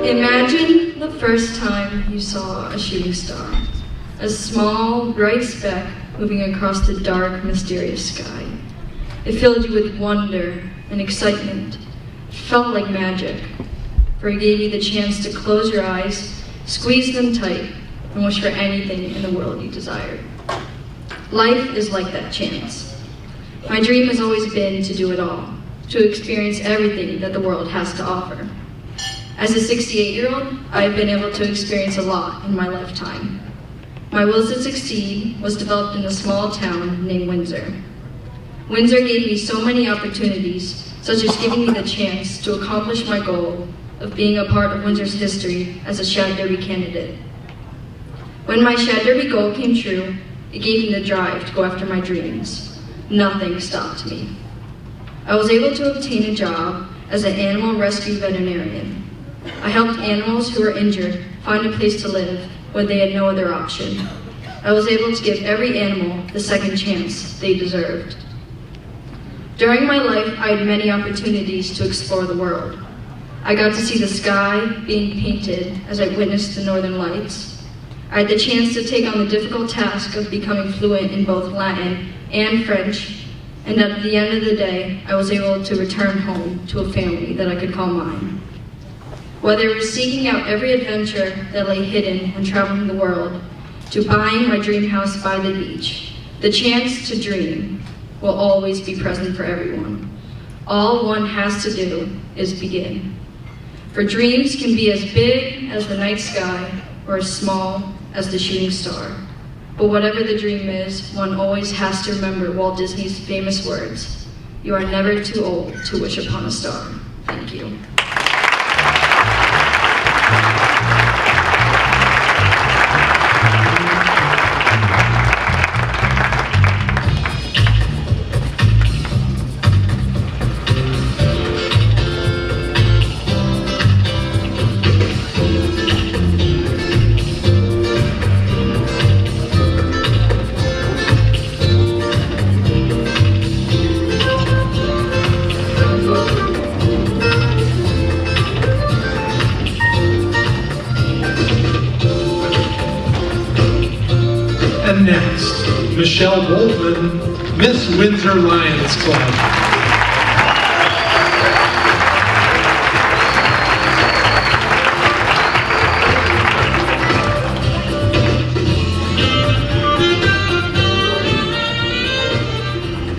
S10: Imagine the first time you saw a shooting star, a small, bright speck moving across the dark, mysterious sky. It filled you with wonder and excitement. It felt like magic, for it gave you the chance to close your eyes, squeeze them tight, and wish for anything in the world you desired. Life is like that chance. My dream has always been to do it all, to experience everything that the world has to offer. As a 68-year-old, I have been able to experience a lot in my lifetime. My will to succeed was developed in a small town named Windsor. Windsor gave me so many opportunities, such as giving me the chance to accomplish my goal of being a part of Windsor's history as a Shad Derby candidate. When my Shad Derby goal came true, it gave me the drive to go after my dreams. Nothing stopped me. I was able to obtain a job as an animal rescue veterinarian. I helped animals who were injured find a place to live when they had no other option. I was able to give every animal the second chance they deserved. During my life, I had many opportunities to explore the world. I got to see the sky being painted as I witnessed the Northern Lights. I had the chance to take on the difficult task of becoming fluent in both Latin and French, and at the end of the day, I was able to return home to a family that I could call mine. Whether it was seeking out every adventure that lay hidden when traveling the world, to buying my dream house by the beach, the chance to dream will always be present for everyone. All one has to do is begin. For dreams can be as big as the night sky or as small as the shooting star. But whatever the dream is, one always has to remember Walt Disney's famous words, You are never too old to wish upon a star. Thank you.
S6: And next, Michelle Wolfman, Miss Windsor Lions Club.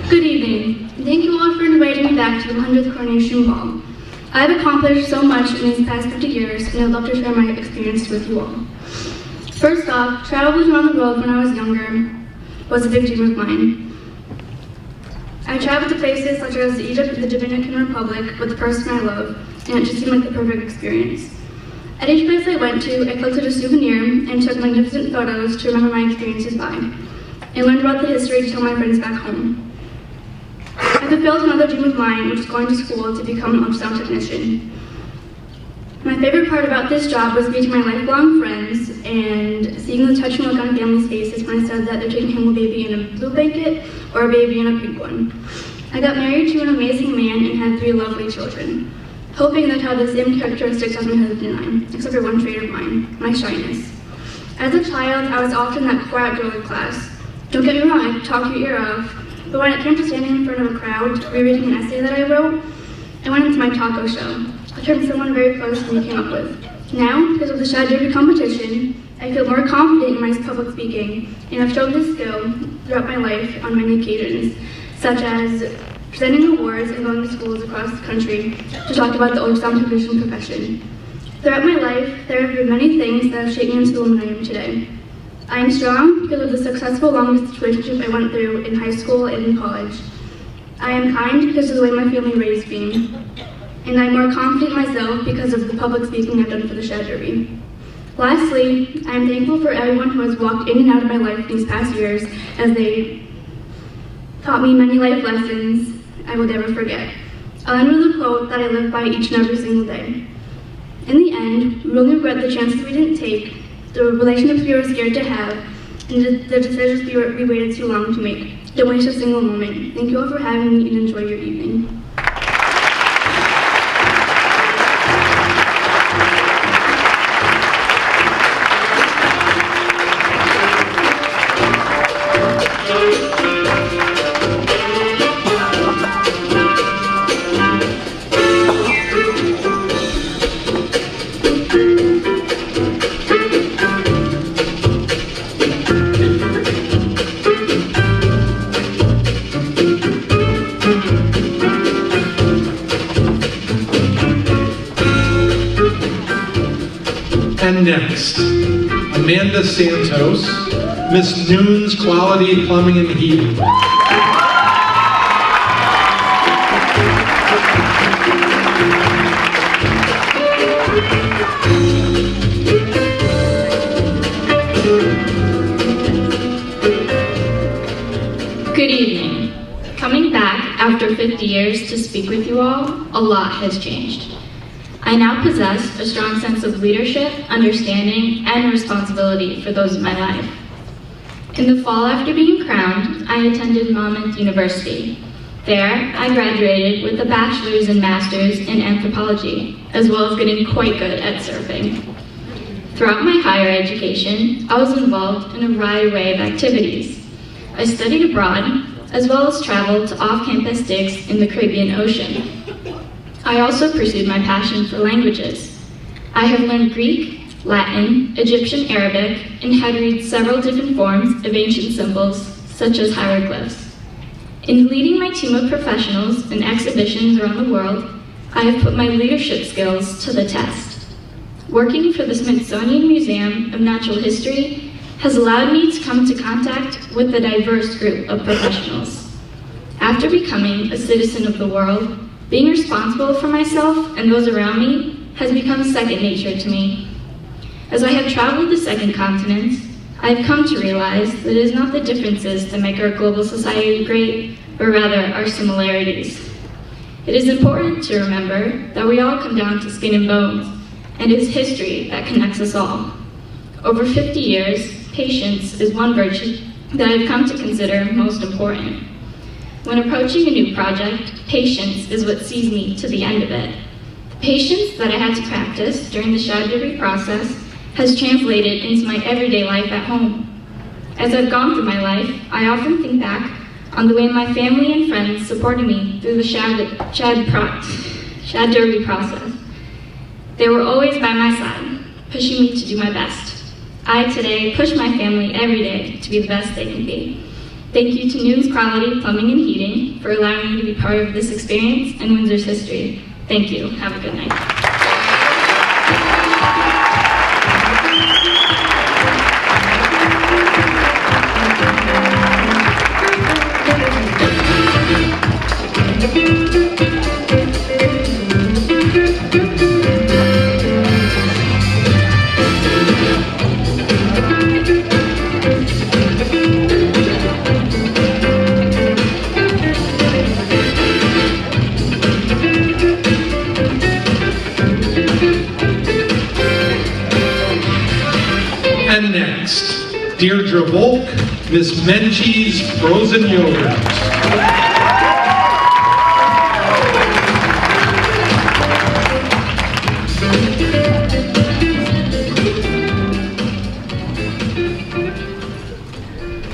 S9: Good evening. Thank you all for inviting me back to the 100th Coronation Ball. I've accomplished so much in these past 50 years, and I'd love to share my experience with you all. First off, traveling around the world when I was younger was a big dream of mine. I traveled to places such as Egypt and the Dominican Republic with the person I love, and it just seemed like the perfect experience. At each place I went to, I collected a souvenir and took magnificent photos to remember my experiences by, and learned about the history to tell my friends back home. I fulfilled another dream of mine, which was going to school to become an ultrasound technician. My favorite part about this job was meeting my lifelong friends and seeing the touching look on families' faces when I said that they're taking home a baby in a blue blanket or a baby in a pink one. I got married to an amazing man and had 3 lovely children, hoping they'd have the same characteristics as my husband and I, except for one trait of mine, my shyness. As a child, I was often that quiet girl in class. Don't get me wrong, I could talk your ear off, but when it came to standing in front of a crowd, rereading an essay that I wrote, I went into my taco show. I turned someone very close to me came up with. Now, because of the Shad Derby competition, I feel more confident in my public speaking, and I've shown this skill throughout my life on many occasions, such as presenting awards and going to schools across the country to talk about the ultrasound technician profession. Throughout my life, there have been many things that have shaped me into the woman I am today. I am strong because of the successful long-distance relationship I went through in high school and in college. I am kind because of the way my family raised me. And I'm more confident in myself because of the public speaking I've done for the Shad Derby. Lastly, I am thankful for everyone who has walked in and out of my life these past years as they taught me many life lessons I will never forget. I'll end with a quote that I live by each and every single day. In the end, we only regret the chances we didn't take, the relationships we were scared to have, and the decisions we waited too long to make. Don't waste a single moment. Thank you all for having me and enjoy your evening.
S6: And next, Amanda Santos, Miss Noon's Quality Plumbing and Heating.
S11: Good evening. Coming back after 50 years to speak with you all, a lot has changed. I now possess a strong sense of leadership, understanding, and responsibility for those in my life. In the fall after being crowned, I attended Monmouth University. There, I graduated with a bachelor's and master's in anthropology, as well as getting quite good at surfing. Throughout my higher education, I was involved in a wide array of activities. I studied abroad, as well as traveled to off-campus digs in the Caribbean Ocean. I also pursued my passion for languages. I have learned Greek, Latin, Egyptian Arabic, and had read several different forms of ancient symbols, such as hieroglyphs. In leading my team of professionals in exhibitions around the world, I have put my leadership skills to the test. Working for the Smithsonian Museum of Natural History has allowed me to come into contact with a diverse group of professionals. After becoming a citizen of the world, being responsible for myself and those around me has become second nature to me. As I have traveled the second continent, I have come to realize that it is not the differences that make our global society great, but rather our similarities. It is important to remember that we all come down to skin and bones, and it is history that connects us all. Over 50 years, patience is one virtue that I've come to consider most important. When approaching a new project, patience is what sees me to the end of it. The patience that I had to practice during the Shad Derby process has translated into my everyday life at home. As I've gone through my life, I often think back on the way my family and friends supported me through the Shad Derby process. They were always by my side, pushing me to do my best. I today push my family every day to be the best they can be. Thank you to Noon's Quality Plumbing and Heating for allowing me to be part of this experience and Windsor's history. Thank you. Have a good night.
S6: And next, Deirdre Volk, Miss Menchie's Frozen Yogurt.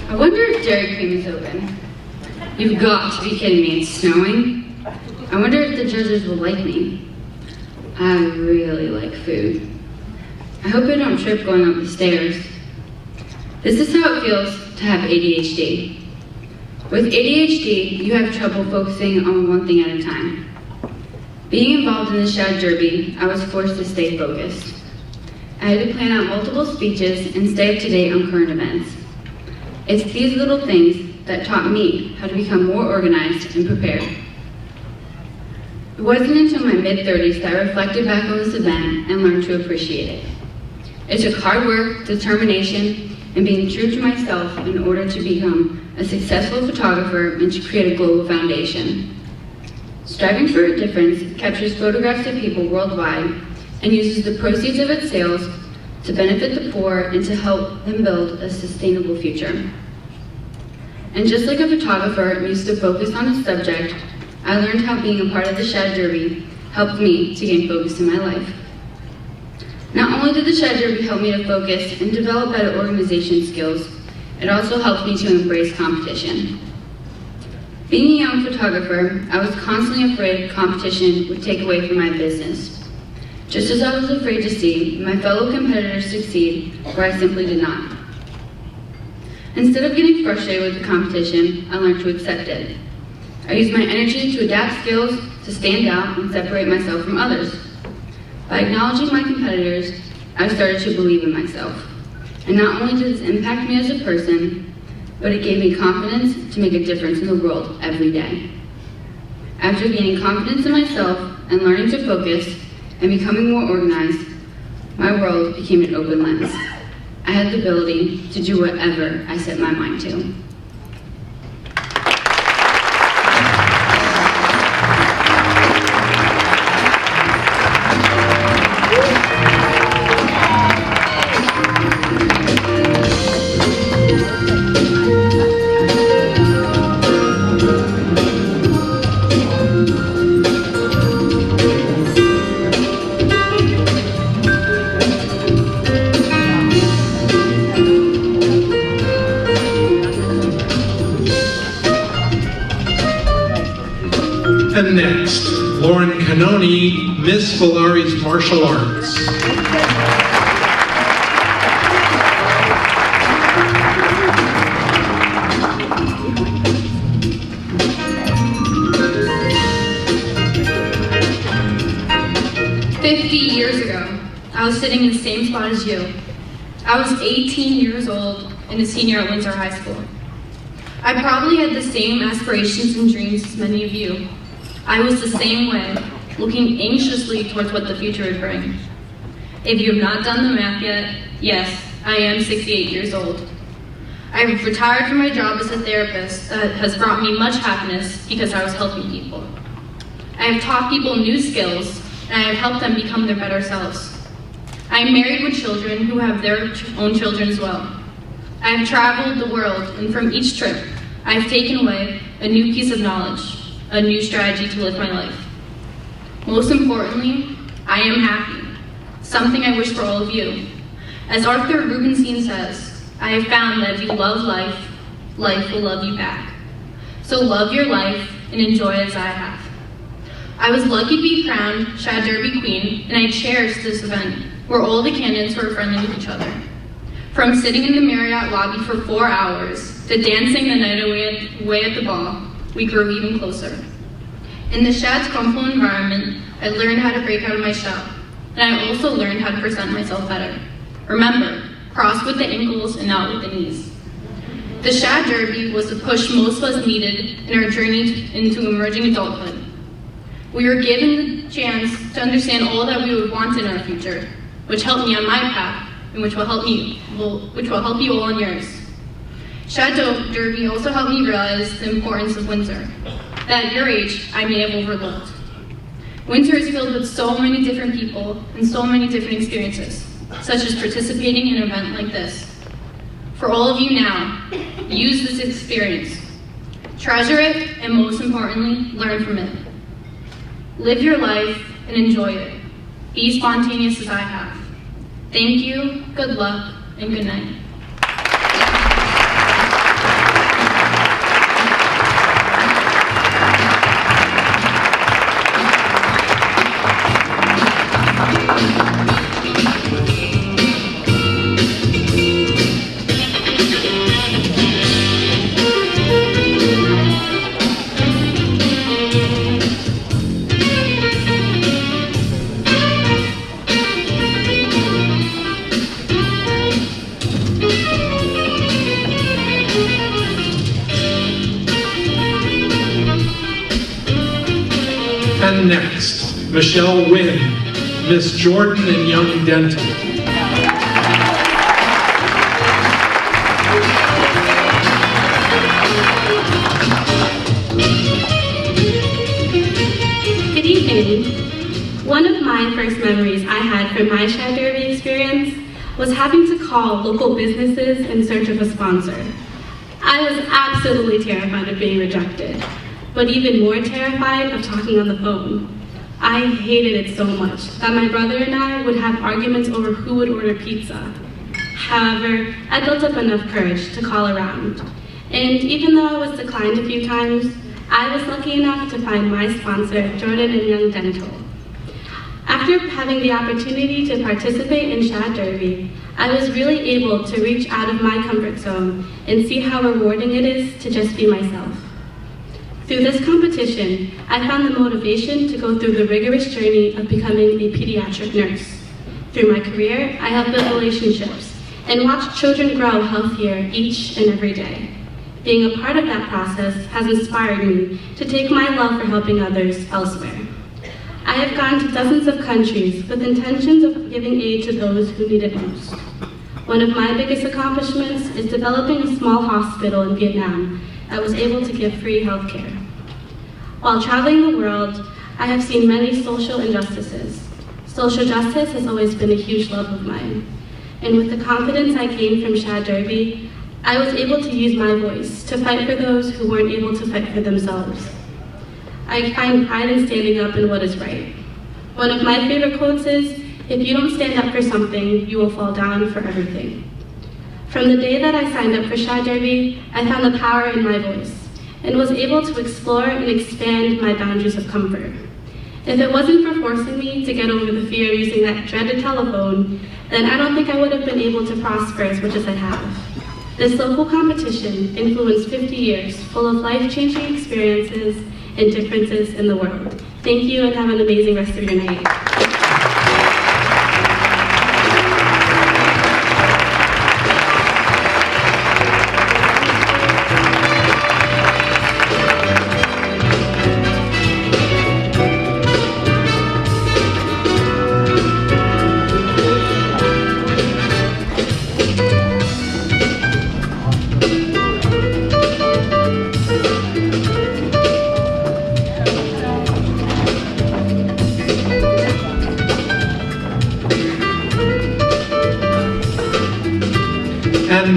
S12: I wonder if Dairy Cream is open. You've got to be kidding me, it's snowing. I wonder if the judges will like me. I really like food. I hope I don't trip going up the stairs. This is how it feels to have ADHD. With ADHD, you have trouble focusing on one thing at a time. Being involved in the Shad Derby, I was forced to stay focused. I had to plan out multiple speeches and stay up to date on current events. It's these little things that taught me how to become more organized and prepared. It wasn't until my mid-30s that I reflected back on this event and learned to appreciate it. It took hard work, determination, and being true to myself in order to become a successful photographer and to create a global foundation. Striving for a Difference captures photographs of people worldwide and uses the proceeds of its sales to benefit the poor and to help them build a sustainable future. And just like a photographer needs to focus on a subject, I learned how being a part of the Shad Derby helped me to gain focus in my life. Not only did the Shad Derby help me to focus and develop better organization skills, it also helped me to embrace competition. Being a young photographer, I was constantly afraid competition would take away from my business, just as I was afraid to see my fellow competitors succeed where I simply did not. Instead of getting frustrated with the competition, I learned to accept it. I used my energy to adapt skills, to stand out and separate myself from others. By acknowledging my competitors, I started to believe in myself. And not only did this impact me as a person, but it gave me confidence to make a difference in the world every day. After gaining confidence in myself and learning to focus and becoming more organized, my world became an open lens. I had the ability to do whatever I set my mind to.
S6: And next, Lauren Canoni, Miss Valari's Martial Arts.
S13: Years ago, I was sitting in the same spot as you. I was 18 years old and a senior at Windsor High School. I probably had the same aspirations and dreams as many of you. I was the same way, looking anxiously towards what the future would bring. If you have not done the math yet, yes, I am 68 years old. I have retired from my job as a therapist that has brought me much happiness because I was helping people. I have taught people new skills, and I have helped them become their better selves. I am married with children who have their own children as well. I have traveled the world, and from each trip, I have taken away a new piece of knowledge, a new strategy to live my life. Most importantly, I am happy, something I wish for all of you. As Arthur Rubinstein says, I have found that if you love life, life will love you back. So love your life and enjoy as I have. I was lucky to be crowned Shad Derby Queen, and I cherished this event, where all the candidates were friendly with each other. From sitting in the Marriott lobby for 4 hours, to dancing the night away at the ball, we grew even closer. In the Shad's comfortable environment, I learned how to break out of my shell, and I also learned how to present myself better. Remember, cross with the ankles and not with the knees. The Shad Derby was the push most of us needed in our journey into emerging adulthood. We were given the chance to understand all that we would want in our future, which helped me on my path, and which will help you all on yours. Shad Derby also helped me realize the importance of Windsor, that at your age, I may have overlooked. Windsor is filled with so many different people and so many different experiences, such as participating in an event like this. For all of you now, use this experience. Treasure it, and most importantly, learn from it. Live your life and enjoy it. Be spontaneous as I have. Thank you, good luck, and good night.
S6: And next, Michelle Wynn, Miss Jordan and Young Dental.
S14: Good evening. One of my first memories I had from my Shad Derby experience was having to call local businesses in search of a sponsor. I was absolutely terrified of being rejected, but even more terrified of talking on the phone. I hated it so much that my brother and I would have arguments over who would order pizza. However, I built up enough courage to call around. And even though I was declined a few times, I was lucky enough to find my sponsor, Jordan and Young Dental. After having the opportunity to participate in Shad Derby, I was really able to reach out of my comfort zone and see how rewarding it is to just be myself. Through this competition, I found the motivation to go through the rigorous journey of becoming a pediatric nurse. Through my career, I have built relationships and watched children grow healthier each and every day. Being a part of that process has inspired me to take my love for helping others elsewhere. I have gone to dozens of countries with intentions of giving aid to those who need it most. One of my biggest accomplishments is developing a small hospital in Vietnam that was able to give free health care. While traveling the world, I have seen many social injustices. Social justice has always been a huge love of mine. And with the confidence I gained from Shad Derby, I was able to use my voice to fight for those who weren't able to fight for themselves. I find pride in standing up in what is right. One of my favorite quotes is, "If you don't stand up for something, you will fall down for everything." From the day that I signed up for Shad Derby, I found the power in my voice and was able to explore and expand my boundaries of comfort. If it wasn't for forcing me to get over the fear of using that dreaded telephone, then I don't think I would have been able to prosper as much as I have. This local competition influenced 50 years full of life-changing experiences and differences in the world. Thank you and have an amazing rest of your night.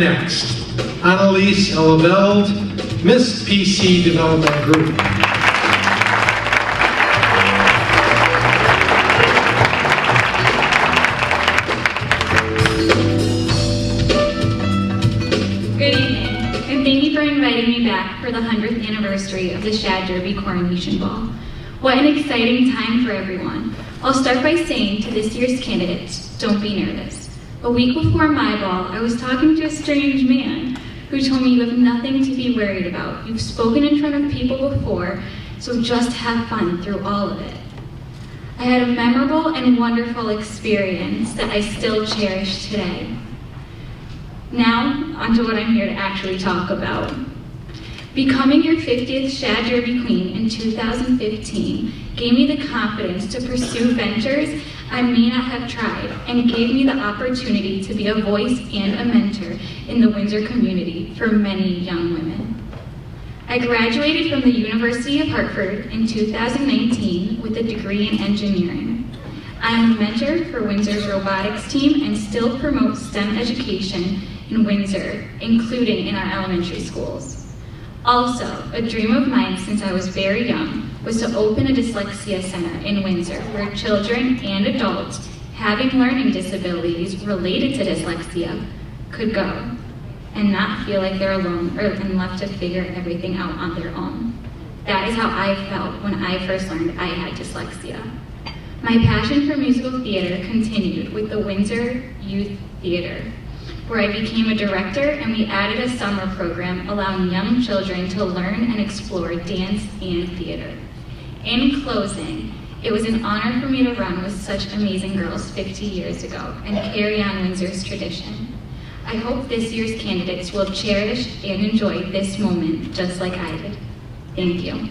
S6: next, Annalise Elveld, Miss PC Development Group.
S11: Good evening, and thank you for inviting me back for the 100th anniversary of the Shad Derby Coronation Ball. What an exciting time for everyone. I'll start by saying to this year's candidates, don't be nervous. A week before my ball, I was talking to a strange man who told me you have nothing to be worried about. You've spoken in front of people before, so just have fun through all of it. I had a memorable and wonderful experience that I still cherish today. Now, onto what I'm here to actually talk about. Becoming your 50th Shad Derby Queen in 2015 gave me the confidence to pursue ventures I may not have tried, and gave me the opportunity to be a voice and a mentor in the Windsor community for many young women. I graduated from the University of Hartford in 2019 with a degree in engineering. I am a mentor for Windsor's robotics team and still promote STEM education in Windsor, including in our elementary schools. Also, a dream of mine since I was very young was to open a dyslexia center in Windsor where children and adults having learning disabilities related to dyslexia could go and not feel like they're alone and left to figure everything out on their own. That is how I felt when I first learned I had dyslexia. My passion for musical theater continued with the Windsor Youth Theater, where I became a director, and we added a summer program allowing young children to learn and explore dance and theater. In closing, it was an honor for me to run with such amazing girls 50 years ago and carry on Windsor's tradition. I hope this year's candidates will cherish and enjoy this moment just like I did. Thank you.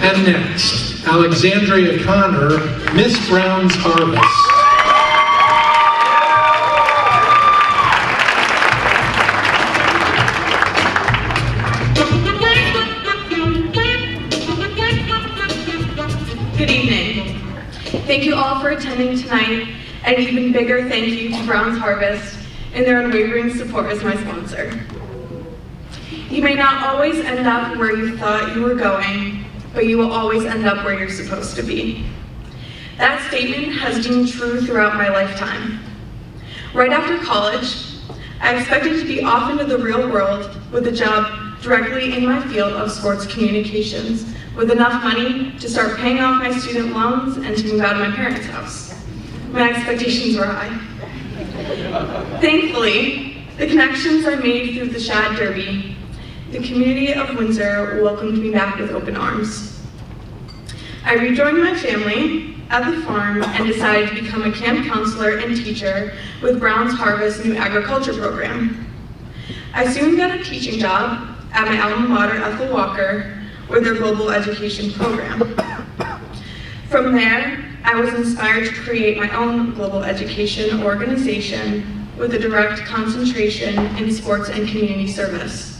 S6: And next, Alexandria Connor, Miss Brown's Harvest.
S9: Good evening. Thank you all for attending tonight, and even bigger thank you to Brown's Harvest and their unwavering support as my sponsor. You may not always end up where you thought you were going, but you will always end up where you're supposed to be. That statement has been true throughout my lifetime. Right after college, I expected to be off into the real world with a job directly in my field of sports communications, with enough money to start paying off my student loans and to move out of my parents' house. My expectations were high. Thankfully, the connections I made through the Shad Derby, the community of Windsor welcomed me back with open arms. I rejoined my family at the farm and decided to become a camp counselor and teacher with Brown's Harvest New Agriculture Program. I soon got a teaching job at my alma mater, Ethel Walker, with their global education program. From there, I was inspired to create my own global education organization with a direct concentration in sports and community service.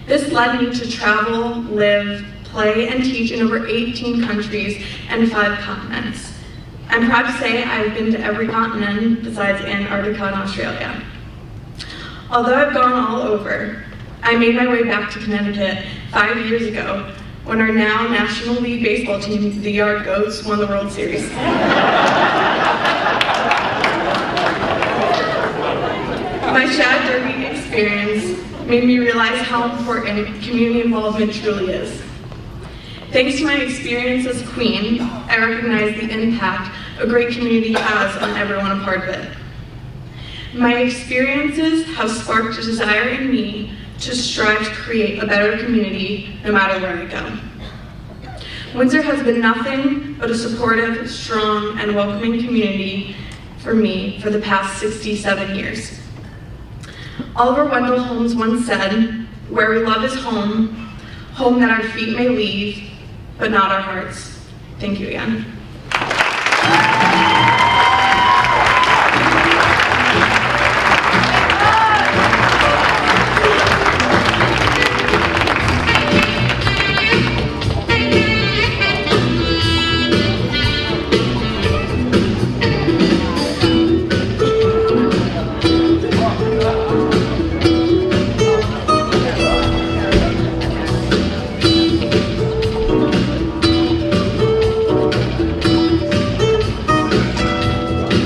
S9: This led me to travel, live, play, and teach in over 18 countries and 5 continents. I'm proud to say I've been to every continent besides Antarctica and Australia. Although I've gone all over, I made my way back to Connecticut 5 years ago when our now National League baseball team, the Yard Goats, won the World Series. My Shad Derby experience made me realize how important community involvement truly is. Thanks to my experience as Queen, I recognize the impact a great community has on everyone a part of it. My experiences have sparked a desire in me to strive to create a better community no matter where I go. Windsor has been nothing but a supportive, strong, and welcoming community for me for the past 67 years. Oliver Wendell Holmes once said, "Where we love is home, home that our feet may leave, but not our hearts." Thank you again.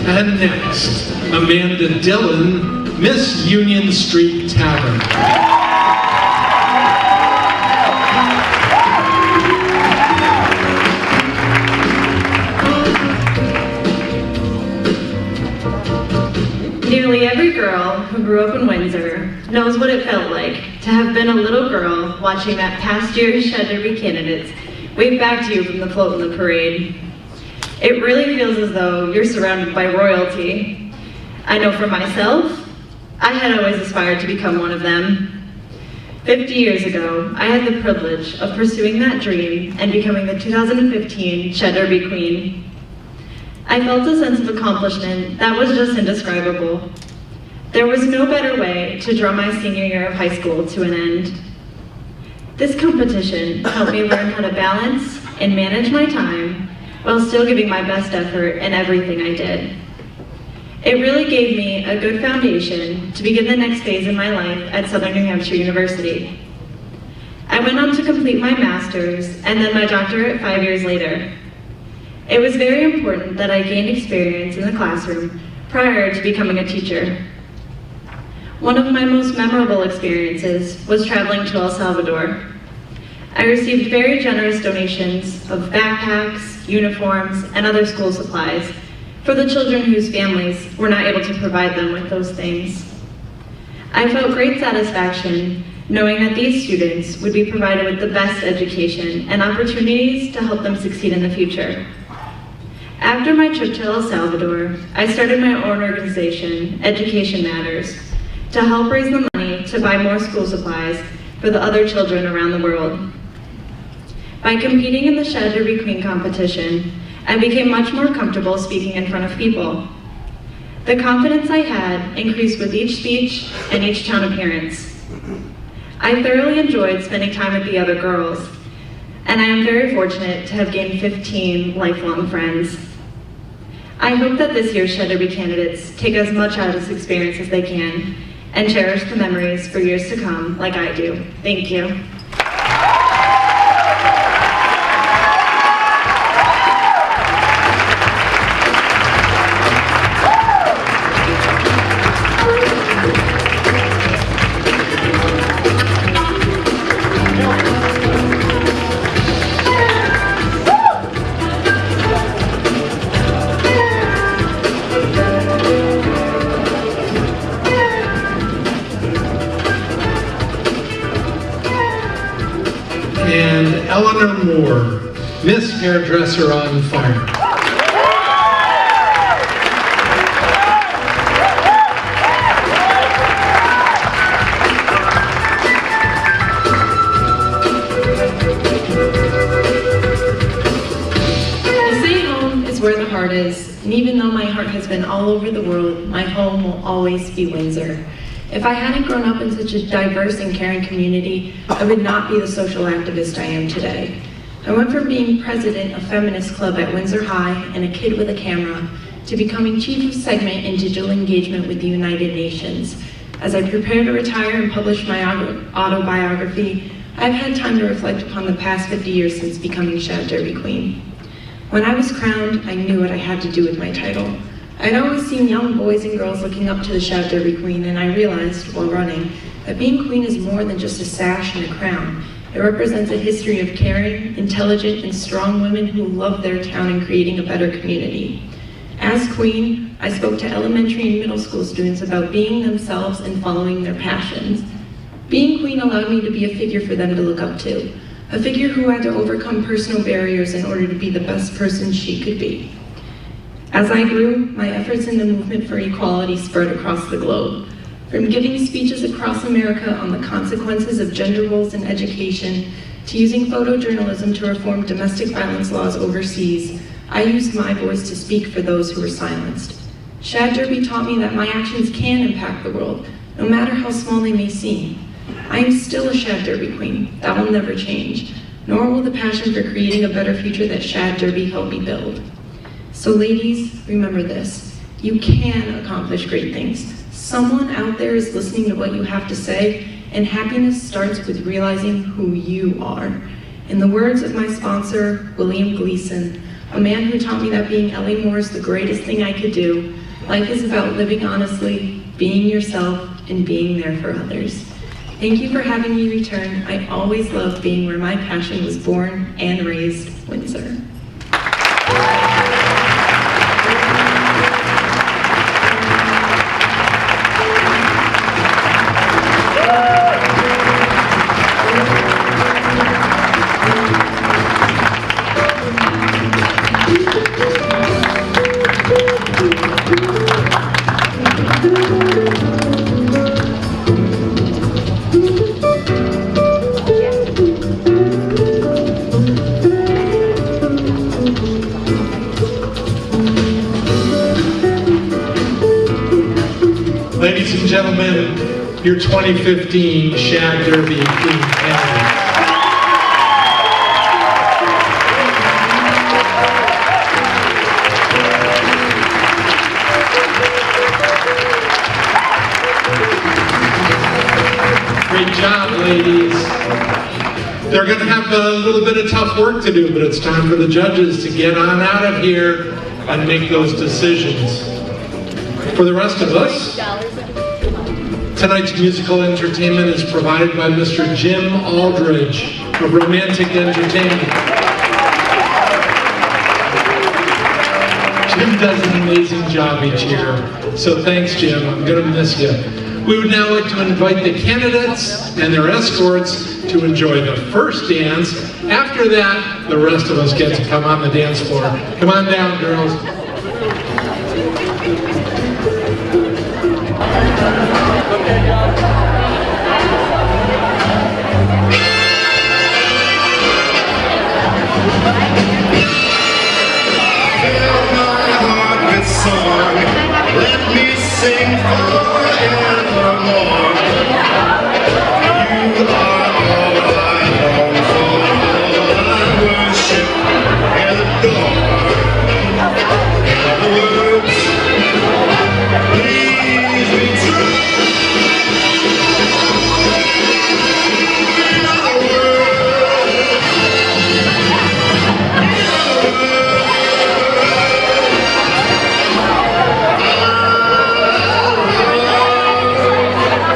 S6: And next, Amanda Dillon, Miss Union Street Tavern.
S7: Nearly every girl who grew up in Windsor knows what it felt like to have been a little girl watching that past year's Shad Derby candidates wave back to you from the float in the parade. It really feels as though you're surrounded by royalty. I know for myself, I had always aspired to become one of them. 50 years ago, I had the privilege of pursuing that dream and becoming the 2015 Shad Derby Queen. I felt a sense of accomplishment that was just indescribable. There was no better way to draw my senior year of high school to an end. This competition helped me learn how to balance and manage my time while still giving my best effort in everything I did. It really gave me a good foundation to begin the next phase in my life at Southern New Hampshire University. I went on to complete my master's and then my doctorate 5 years later. It was very important that I gained experience in the classroom prior to becoming a teacher. One of my most memorable experiences was traveling to El Salvador. I received very generous donations of backpacks, uniforms, and other school supplies for the children whose families were not able to provide them with those things. I felt great satisfaction knowing that these students would be provided with the best education and opportunities to help them succeed in the future. After my trip to El Salvador, I started my own organization, Education Matters, to help raise the money to buy more school supplies for the other children around the world. By competing in the Shad Derby Queen competition, I became much more comfortable speaking in front of people. The confidence I had increased with each speech and each town appearance. I thoroughly enjoyed spending time with the other girls, and I am very fortunate to have gained 15 lifelong friends. I hope that this year's Shad Derby candidates take as much out of this experience as they can and cherish the memories for years to come like I do. Thank you.
S6: And Eleanor Moore, Miss Hairdresser on Fire.
S7: Where the heart is, and even though my heart has been all over the world, my home will always be Windsor. If I hadn't grown up in such a diverse and caring community, I would not be the social activist I am today. I went from being president of Feminist Club at Windsor High and a kid with a camera to becoming chief of segment in digital engagement with the United Nations. As I prepare to retire and publish my autobiography, I've had time to reflect upon the past 50 years since becoming Shad Derby Queen. When I was crowned, I knew what I had to do with my title. I'd always seen young boys and girls looking up to the Shad Derby Queen, and I realized, while running, that being queen is more than just a sash and a crown. It represents a history of caring, intelligent, and strong women who love their town and creating a better community. As queen, I spoke to elementary and middle school students about being themselves and following their passions. Being queen allowed me to be a figure for them to look up to,
S1: a figure who had to overcome personal barriers in order to be the best person she could be. As I grew, my efforts in the movement for equality spread across the globe. From giving speeches across America on the consequences of gender roles in education, to using photojournalism to reform domestic violence laws overseas, I used my voice to speak for those who were silenced. Shad Derby taught me that my actions can impact the world, no matter how small they may seem. I am still a Shad Derby queen. That will never change, nor will the passion for creating a better future that Shad Derby helped me build. So ladies, remember this. You can accomplish great things. Someone out there is listening to what you have to say, and happiness starts with realizing who you are. In the words of my sponsor, William Gleason, a man who taught me that being Ellie Moore is the greatest thing I could do, life is about living honestly, being yourself, and being there for others. Thank you for having me return. I always loved being where my passion was born and raised, Windsor.
S6: Ladies and gentlemen, your 2015 Shad Derby Queen candidate. Great job, ladies. They're going to have a little bit of tough work to do, but it's time for the judges to get on out of here and make those decisions. For the rest of us, tonight's musical entertainment is provided by Mr. Jim Aldridge of Romantic Entertainment. Jim does an amazing job each year, so thanks, Jim. I'm going to miss you. We would now like to invite the candidates and their escorts to enjoy the first dance. After that, the rest of us get to come on the dance floor. Come on down, girls.
S15: Let me sing forevermore. You are all I long for, all I worship and adore. In other words, please be true. In other words,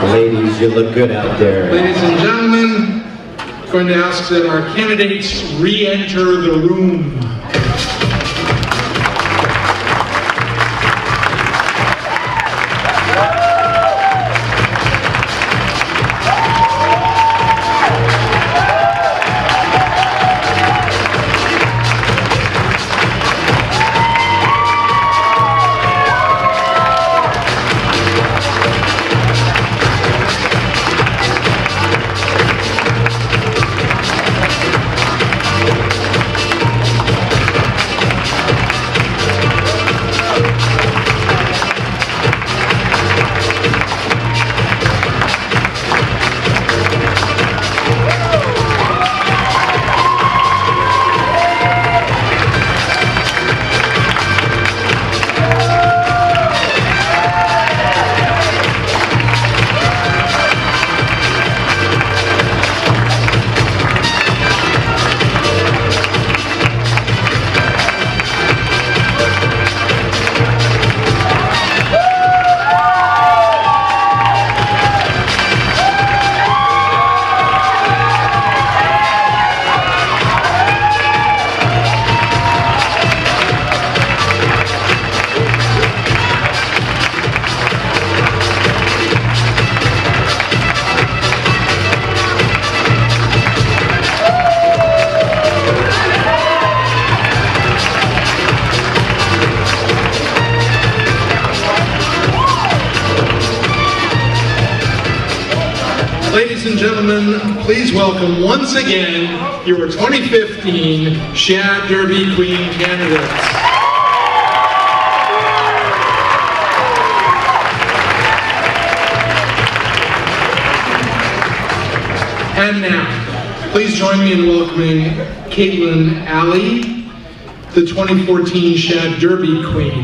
S16: Ladies, you look good out there.
S6: Ladies and gentlemen, I'm going to ask that our candidates re-enter the room. Ladies and gentlemen, please welcome once again your 2015 Shad Derby Queen candidates. And now, please join me in welcoming Caitlin Alley, the 2014 Shad Derby Queen.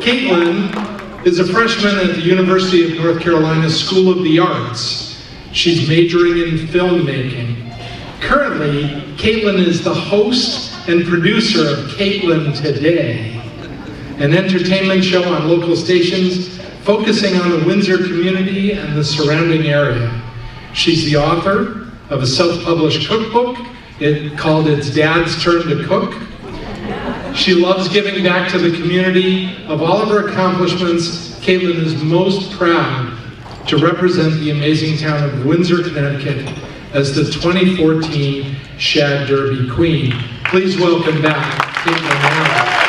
S6: Caitlin is a freshman at the University of North Carolina School of the Arts. She's majoring in filmmaking. Currently, Caitlin is the host and producer of Caitlin Today, an entertainment show on local stations focusing on the Windsor community and the surrounding area. She's the author of a self-published cookbook called It's Dad's Turn to Cook. She loves giving back to the community. Of all of her accomplishments, Caitlin is most proud to represent the amazing town of Windsor, Connecticut as the 2014 Shad Derby Queen. Please welcome back Caitlin Alley.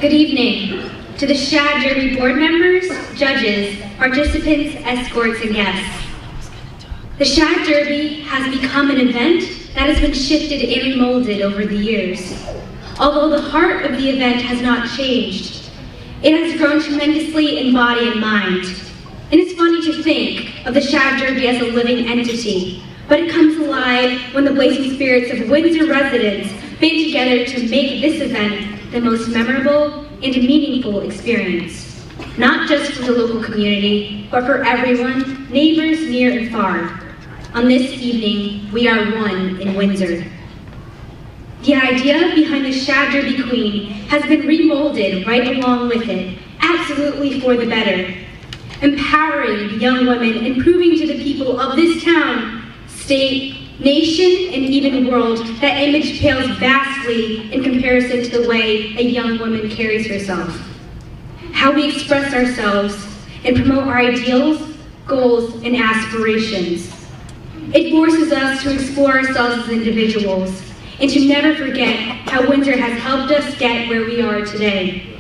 S17: Good evening to the Shad Derby board members, judges, participants, escorts, and guests. The Shad Derby has become an event that has been shifted and molded over the years. Although the heart of the event has not changed, it has grown tremendously in body and mind. And it's funny to think of the Shad Derby as a living entity, but it comes alive when the blazing spirits of Windsor residents band together to make this event the most memorable and meaningful experience, not just for the local community, but for everyone, neighbors near and far. On this evening, we are one in Windsor. The idea behind the Shad Derby Queen has been remolded right along with it, absolutely for the better, empowering young women and proving to the people of this town, state, nation, and even world that image pales vastly in comparison to the way a young woman carries herself. How we express ourselves and promote our ideals, goals, and aspirations. It forces us to explore ourselves as individuals and to never forget how Windsor has helped us get where we are today.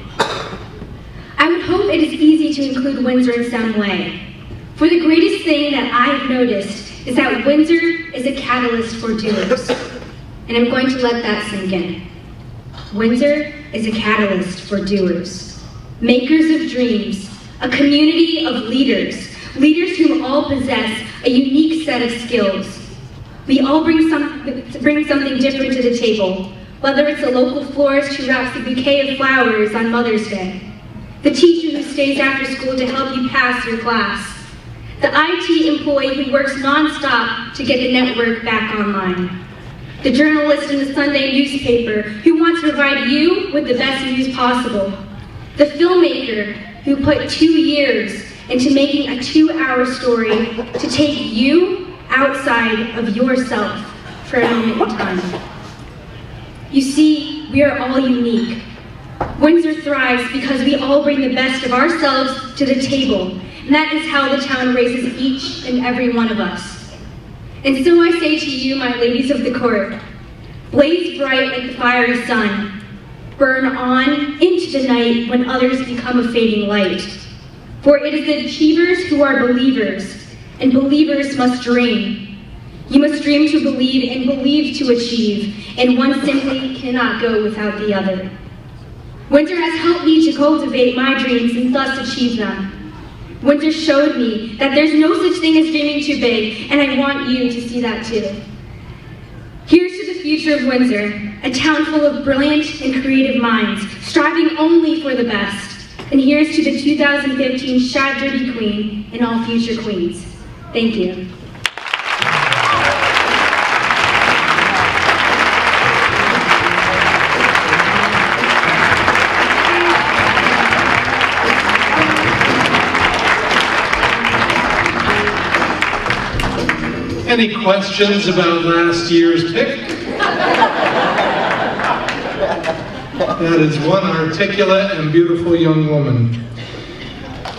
S17: I would hope it is easy to include Windsor in some way. For the greatest thing that I've noticed is that Windsor is a catalyst for doers. And I'm going to let that sink in. Windsor is a catalyst for doers. Makers of dreams, a community of leaders, leaders whom all possess a unique set of skills. We all bring something different to the table, whether it's a local florist who wraps a bouquet of flowers on Mother's Day, the teacher who stays after school to help you pass your class, the IT employee who works non-stop to get the network back online, the journalist in the Sunday newspaper who wants to provide you with the best news possible, the filmmaker who put 2 years into making a 2-hour story to take you outside of yourself for a moment in time. You see, we are all unique. Windsor thrives because we all bring the best of ourselves to the table. And that is how the town raises each and every one of us. And so I say to you, my ladies of the court, blaze bright like the fiery sun, burn on into the night when others become a fading light. For it is the achievers who are believers, and believers must dream. You must dream to believe and believe to achieve, and one simply cannot go without the other. Windsor has helped me to cultivate my dreams and thus achieve them. Windsor showed me that there's no such thing as dreaming too big, and I want you to see that too. Here's to the future of Windsor, a town full of brilliant and creative minds, striving only for the best. And here's to the 2015 Shad Derby Queen and all future queens. Thank you.
S6: Any questions about last year's pick? That is one articulate and beautiful young woman.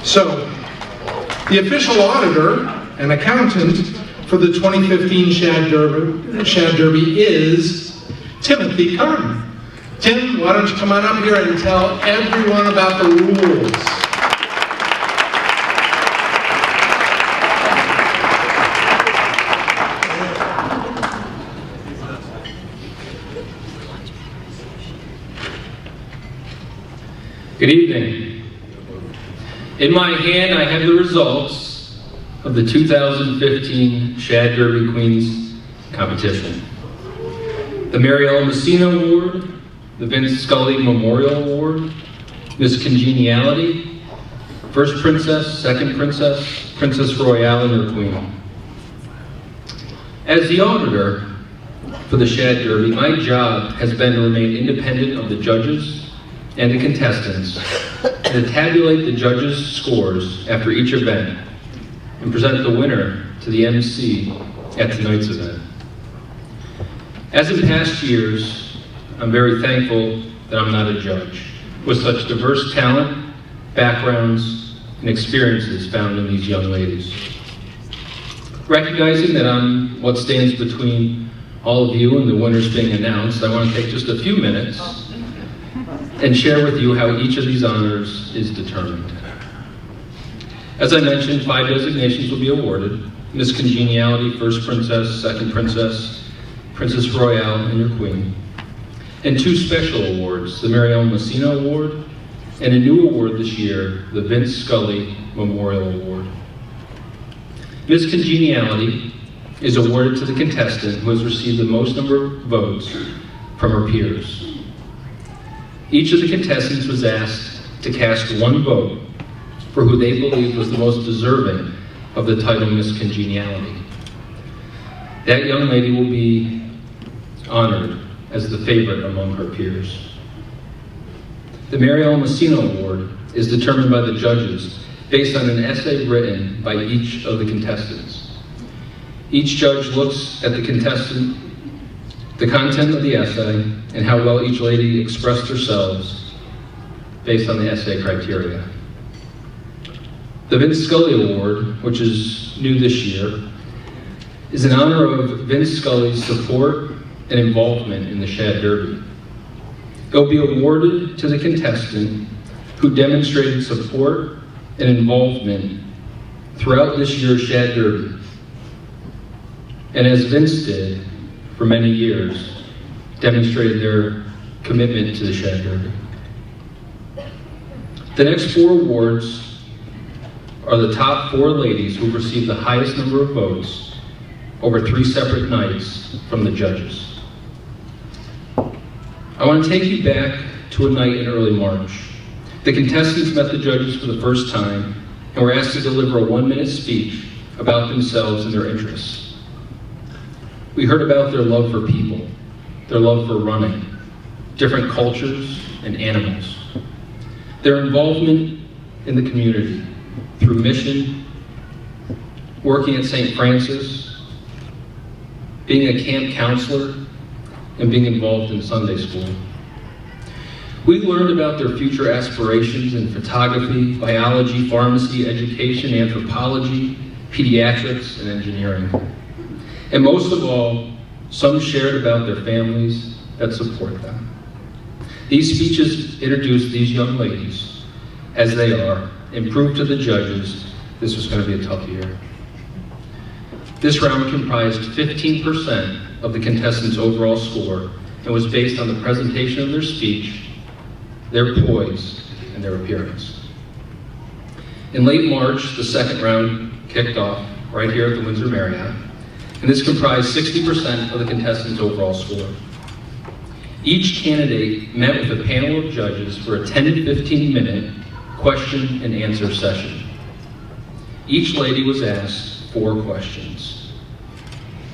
S6: So, the official auditor and accountant for the 2015 Shad Derby is Timothy Carter. Tim, why don't you come on up here and tell everyone about the rules.
S18: Good evening. In my hand, I have the results of the 2015 Shad Derby Queens competition. The Mary Ellen Messina Award, the Vince Scully Memorial Award, Miss Congeniality, First Princess, Second Princess, Princess Royale and her Queen. As the auditor for the Shad Derby, my job has been to remain independent of the judges and the contestants, and to tabulate the judges' scores after each event, and present the winner to the MC at tonight's event. As in past years, I'm very thankful that I'm not a judge, with such diverse talent, backgrounds, and experiences found in these young ladies. Recognizing that I'm what stands between all of you and the winners being announced, I want to take just a few minutes and share with you how each of these honors is determined. As I mentioned, 5 designations will be awarded: Miss Congeniality, First Princess, Second Princess, Princess Royale, and your Queen. And 2 special awards, the Mary Ellen Messina Award, and a new award this year, the Vince Scully Memorial Award. Miss Congeniality is awarded to the contestant who has received the most number of votes from her peers. Each of the contestants was asked to cast 1 vote for who they believed was the most deserving of the title Miss Congeniality. That young lady will be honored as the favorite among her peers. The Mary Ellen Messina Award is determined by the judges based on an essay written by each of the contestants. Each judge looks at the contestant, the content of the essay, and how well each lady expressed themselves based on the essay criteria. The Vince Scully Award, which is new this year, is in honor of Vince Scully's support and involvement in the Shad Derby. It will be awarded to the contestant who demonstrated support and involvement throughout this year's Shad Derby, and as Vince did for many years, demonstrated their commitment to the Shad Derby. The next 4 awards are the top 4 ladies who received the highest number of votes over 3 separate nights from the judges. I want to take you back to a night in early March. The contestants met the judges for the first time and were asked to deliver a 1-minute speech about themselves and their interests. We heard about their love for people, their love for running, different cultures and animals, their involvement in the community through mission, working at St. Francis, being a camp counselor, and being involved in Sunday school. We learned about their future aspirations in photography, biology, pharmacy, education, anthropology, pediatrics, and engineering. And most of all, some shared about their families that support them. These speeches introduced these young ladies as they are and proved to the judges this was going to be a tough year. This round comprised 15% of the contestants' overall score and was based on the presentation of their speech, their poise, and their appearance. In late March, the second round kicked off right here at the Windsor Marriott, and this comprised 60% of the contestants' overall score. Each candidate met with a panel of judges for a 10 to 15-minute question and answer session. Each lady was asked 4 questions.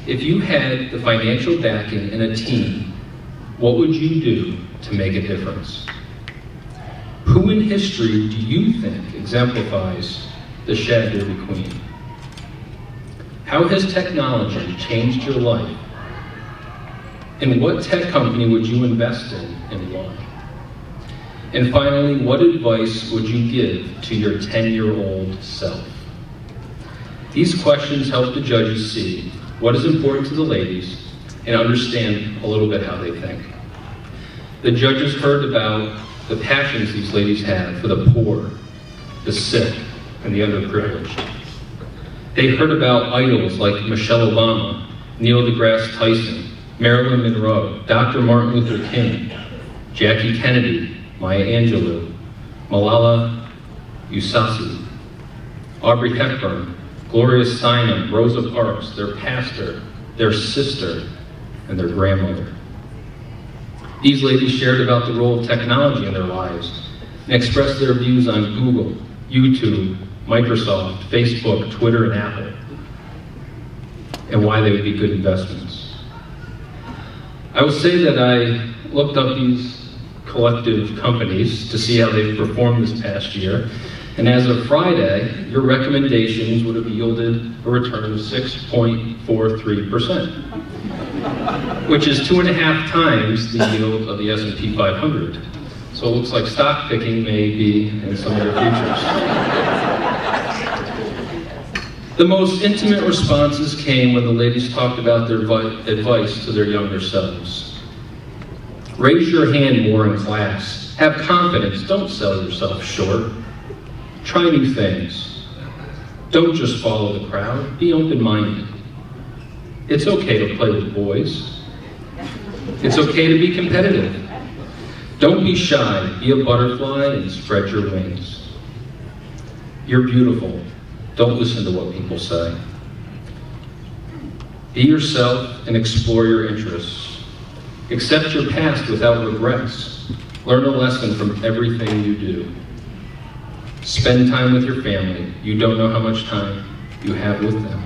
S18: If you had the financial backing and a team, what would you do to make a difference? Who in history do you think exemplifies the Shad Derby Queen? How has technology changed your life? And what tech company would you invest in and why? And finally, what advice would you give to your 10-year-old self? These questions help the judges see what is important to the ladies and understand a little bit how they think. The judges heard about the passions these ladies had for the poor, the sick, and the underprivileged. They heard about idols like Michelle Obama, Neil deGrasse Tyson, Marilyn Monroe, Dr. Martin Luther King, Jackie Kennedy, Maya Angelou, Malala Yousafzai, Audrey Hepburn, Gloria Steinem, Rosa Parks, their pastor, their sister, and their grandmother. These ladies shared about the role of technology in their lives and expressed their views on Google, YouTube, Microsoft, Facebook, Twitter, and Apple, and why they would be good investments. I will say that I looked up these collective companies to see how they've performed this past year, and as of Friday, your recommendations would have yielded a return of 6.43%, which is 2.5 times the yield of the S&P 500. So it looks like stock picking may be in some of your futures. The most intimate responses came when the ladies talked about their advice to their younger selves. Raise your hand more in class. Have confidence. Don't sell yourself short. Try new things. Don't just follow the crowd. Be open-minded. It's okay to play with boys. It's okay to be competitive. Don't be shy. Be a butterfly and spread your wings. You're beautiful. Don't listen to what people say. Be yourself and explore your interests. Accept your past without regrets. Learn a lesson from everything you do. Spend time with your family. You don't know how much time you have with them.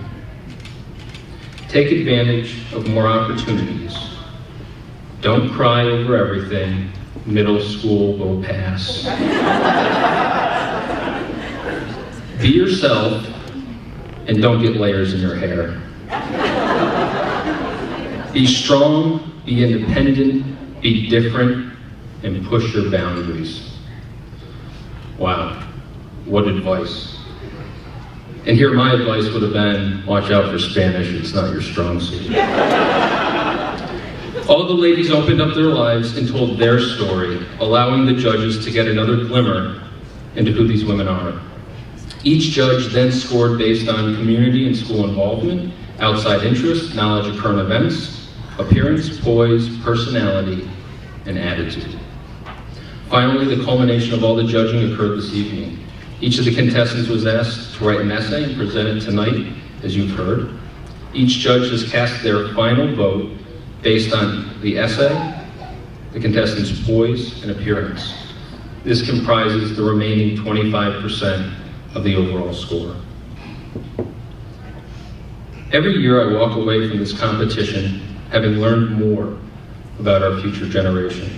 S18: Take advantage of more opportunities. Don't cry over everything. Middle school will pass. Be yourself and don't get layers in your hair. Be strong, be independent, be different, and push your boundaries. Wow, what advice. And here my advice would have been, watch out for Spanish, it's not your strong suit. All the ladies opened up their lives and told their story, allowing the judges to get another glimmer into who these women are. Each judge then scored based on community and school involvement, outside interest, knowledge of current events, appearance, poise, personality, and attitude. Finally, the culmination of all the judging occurred this evening. Each of the contestants was asked to write an essay and present it tonight, as you've heard. Each judge has cast their final vote based on the essay, the contestant's poise, and appearance. This comprises the remaining 25% of the overall score. Every year I walk away from this competition having learned more about our future generation.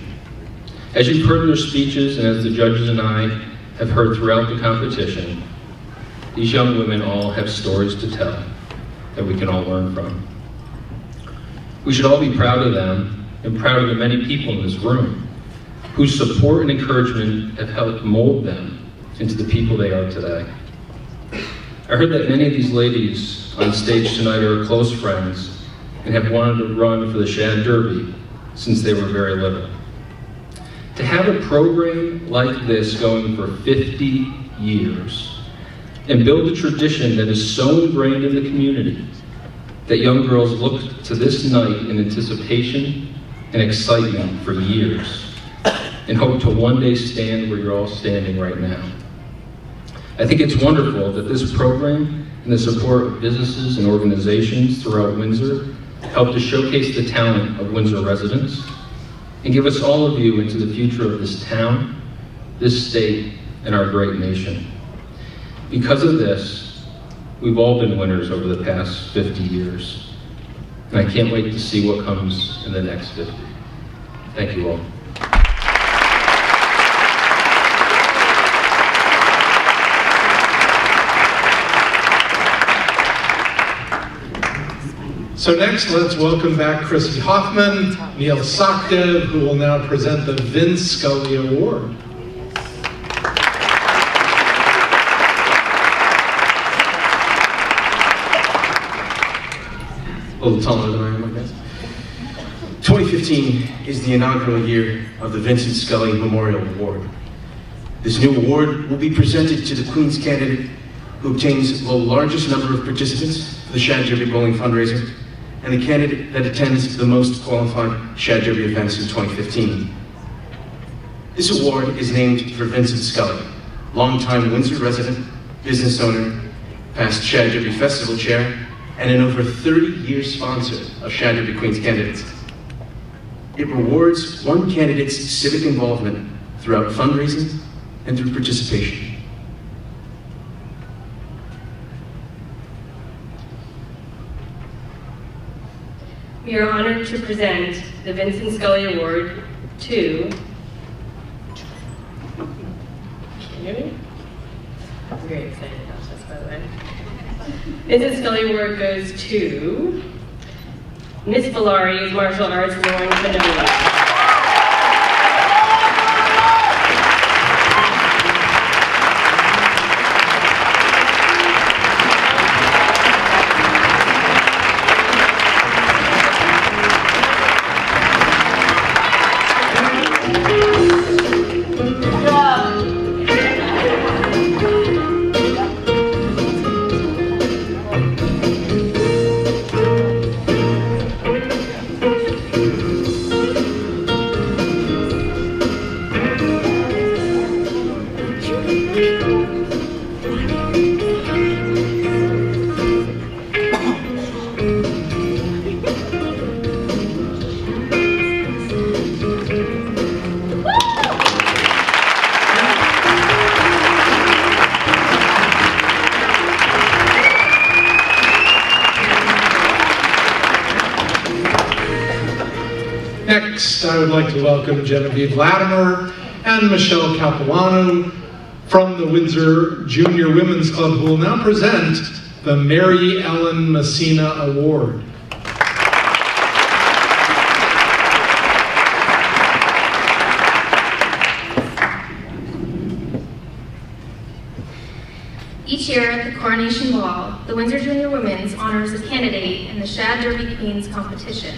S18: As you've heard in their speeches and as the judges and I have heard throughout the competition, these young women all have stories to tell that we can all learn from. We should all be proud of them and proud of the many people in this room whose support and encouragement have helped mold them into the people they are today. I heard that many of these ladies on stage tonight are close friends and have wanted to run for the Shad Derby since they were very little. To have a program like this going for 50 years and build a tradition that is so ingrained in the community that young girls look to this night in anticipation and excitement for years and hope to one day stand where you're all standing right now. I think it's wonderful that this program and the support of businesses and organizations throughout Windsor help to showcase the talent of Windsor residents and give us all a view into the future of this town, this state, and our great nation. Because of this, we've all been winners over the past 50 years, and I can't wait to see what comes in the next 50. Thank you all.
S6: So next, let's welcome back Chrissy Hoffman, Neil Sokdev, who will now present the Vince Scully Award.
S2: little taller than I am, I guess. 2015 is the inaugural year of the Vincent Scully Memorial Award. This new award will be presented to the Queen's candidate who obtains the largest number of participants for the Shad Derby Bowling fundraiser, and the candidate that attends the most qualified Shad Derby events in 2015. This award is named for Vincent Scully, longtime Windsor resident, business owner, past Shad Derby Festival chair, and an over 30-year sponsor of Shad Derby Queen's candidates. It rewards one candidate's civic involvement throughout fundraising and through participation.
S3: We are honored to present the Vincent Scully Award to... Can you hear me? I'm very excited about this, by the way. Vincent Scully Award goes to Miss Valari's Martial Arts Lauren Canoli.
S6: Next, I would like to welcome Genevieve Latimer and Michelle Capuano from the Windsor Junior Women's Club, who will now present the Mary Ellen Messina Award.
S5: Each year at the Coronation Ball, the Windsor Junior Women's honors a candidate in the Shad Derby Queens competition.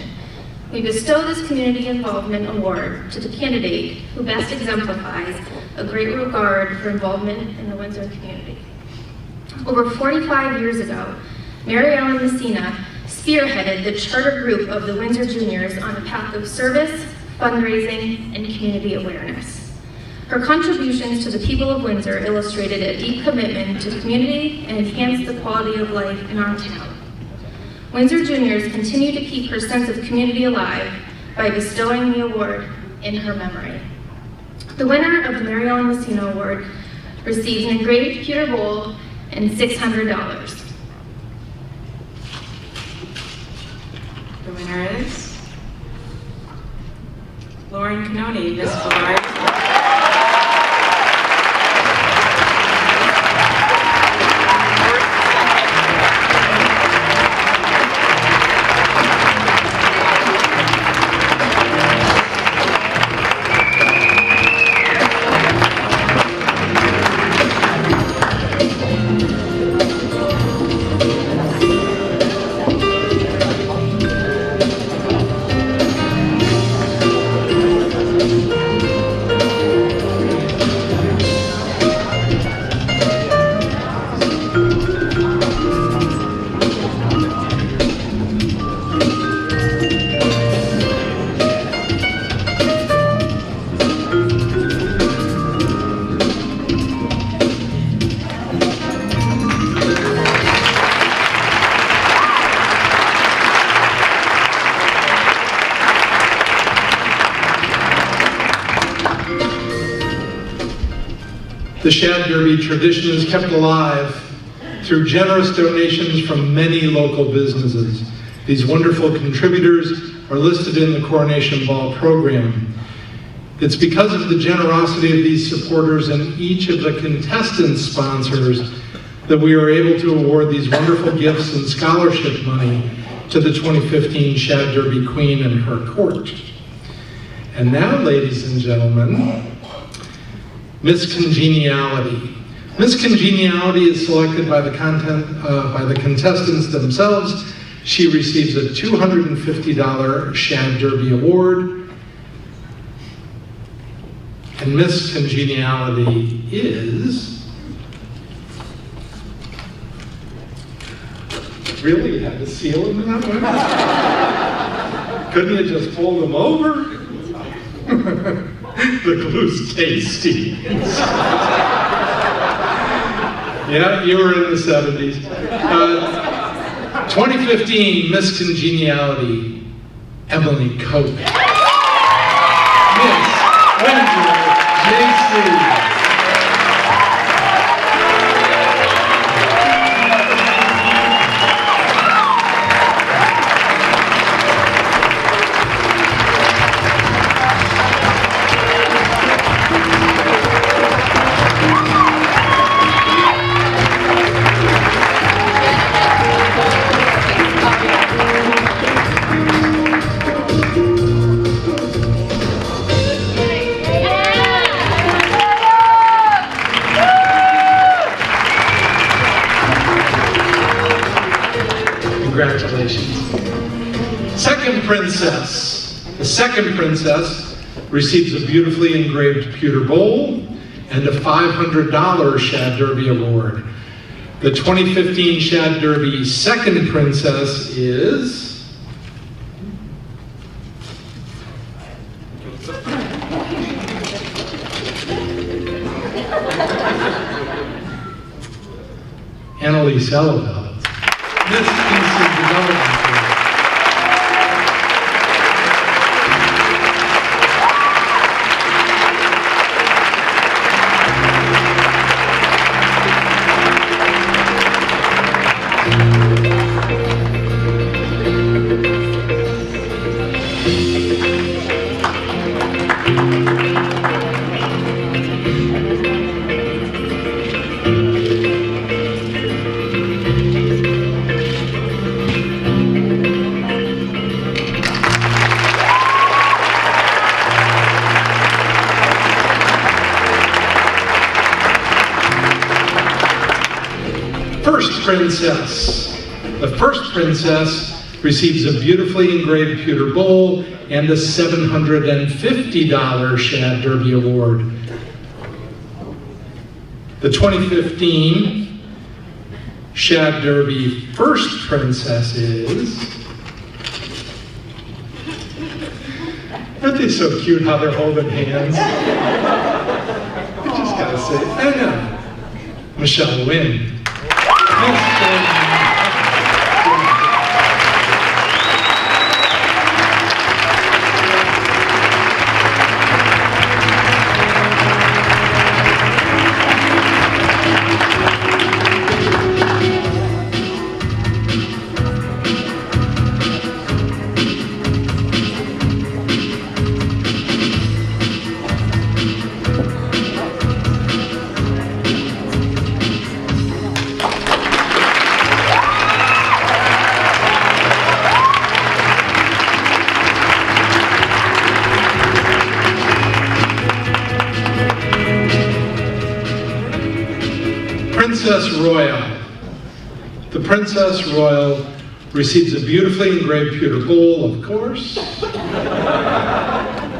S5: We bestow this Community Involvement Award to the candidate who best exemplifies a great regard for involvement in the Windsor community. Over 45 years ago, Mary Ellen Messina spearheaded the charter group of the Windsor Juniors on a path of service, fundraising, and community awareness. Her contributions to the people of Windsor illustrated a deep commitment to the community and enhanced the quality of life in our town. Windsor Juniors continue to keep her sense of community alive by bestowing the award in her memory. The winner of the Mary Ellen Messina Award receives an engraved pewter bowl and $600.
S19: The winner is Lauren Canoni, Miss Valari.
S6: The Shad Derby tradition is kept alive through generous donations from many local businesses. These wonderful contributors are listed in the Coronation Ball program. It's because of the generosity of these supporters and each of the contestant sponsors that we are able to award these wonderful gifts and scholarship money to the 2015 Shad Derby Queen and her court. And now, ladies and gentlemen, Miss Congeniality. Miss Congeniality is selected by the contestants themselves She receives a $250 Shad Derby Award. And Miss Congeniality is... Really? You had to seal them that way? Couldn't you just fold them over? The glue's tasty. Yeah, you were in the 70s. 2015 Miss Congeniality, Emily Cope. Miss Windsor JC. Congratulations. Second princess. The second princess receives a beautifully engraved pewter bowl and a $500 Shad Derby Award. The 2015 Shad Derby second princess is... Annalise Eleveld. Miss Kingston Development Group. First princess. The first princess receives a beautifully engraved pewter bowl and a $750 Shad Derby Award. The 2015 Shad Derby first princess is... Aren't they so cute how they're holding hands? I just gotta say, I know. Michelle Wynn. Princess Royal. The Princess Royal receives a beautifully engraved pewter bowl, of course.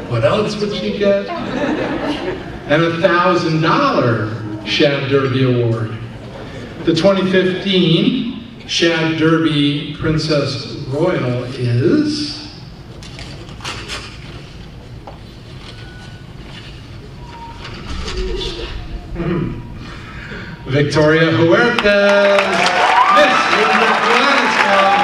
S6: What else would she get? And a $1,000 Shad Derby Award. The 2015 Shad Derby Princess Royal is... Victoria Huertas, Miss Windsor Shad.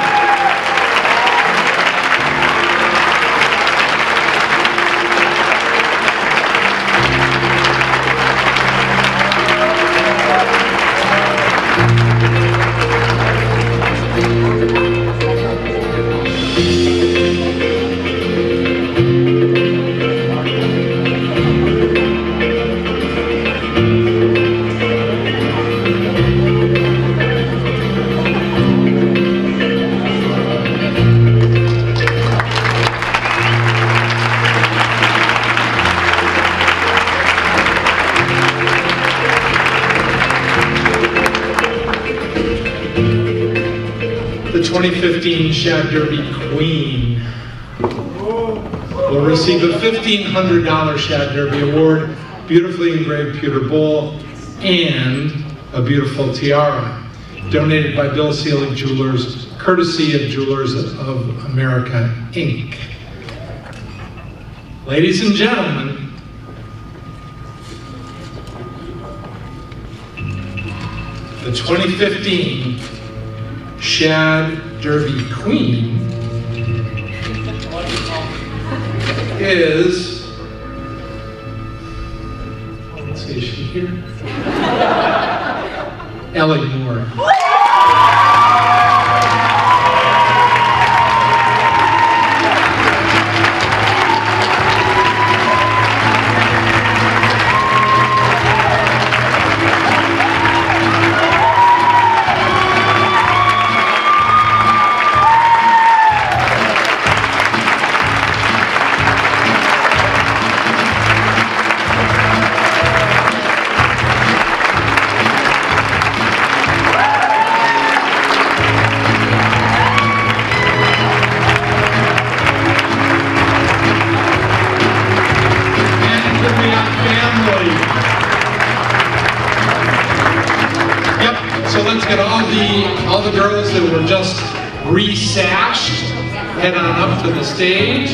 S6: the 2015 Shad Derby Queen will receive a $1,500 Shad Derby award, beautifully engraved pewter bowl, and a beautiful tiara, donated by Bill Seelig Jewelers, courtesy of Jewelers of America, Inc. Ladies and gentlemen, the 2015 Shad Derby Queen is, let's see, is she here? Ellie Moore. All the girls that were just re-sashed, head on up to the stage.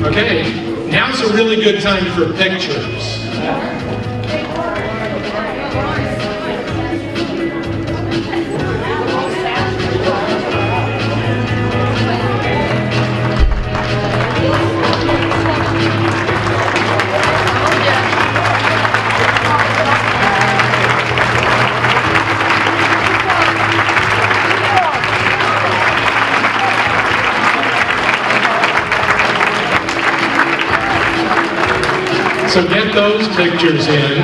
S6: Okay, now's a really good time for pictures. So get those pictures in.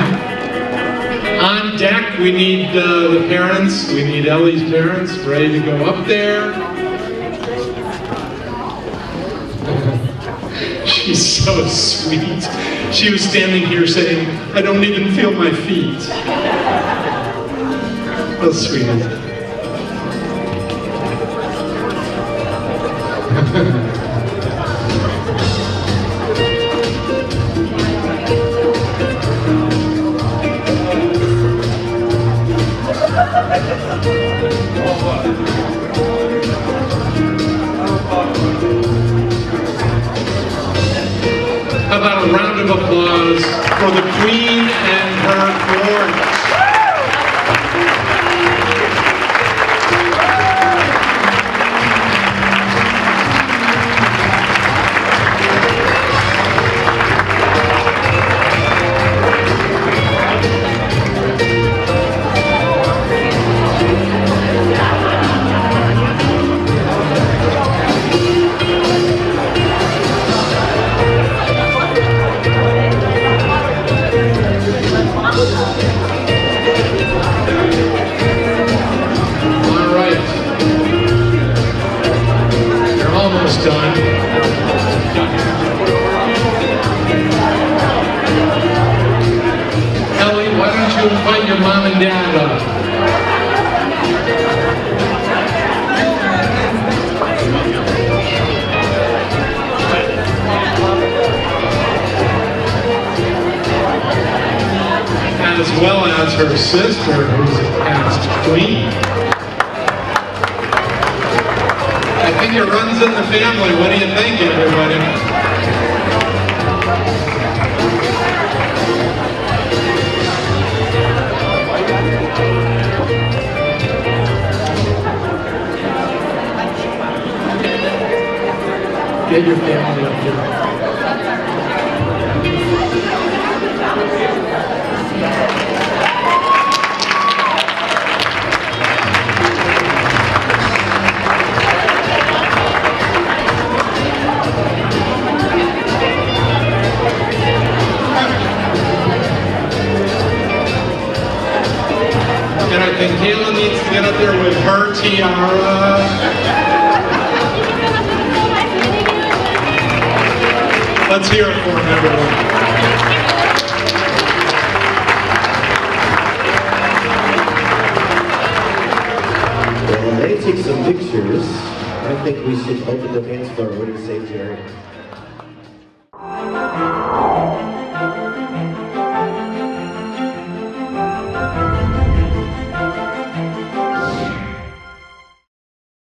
S6: On deck, we need the parents. We need Ellie's parents ready to go up there. She's so sweet. She was standing here saying, "I don't even feel my feet." How sweet is it? How about a round of applause for the Queen and her court? Done. Ellie, why don't you invite your mom and dad up? As well as her sister, who's a past queen. I think it runs in the family. What do you think, everybody? Get your family up here. And I think Kayla needs to get up there with her her tiara. Let's hear it for him, everyone.
S16: Well, they take some pictures. I think we should open the dance floor. What do you say, Jerry?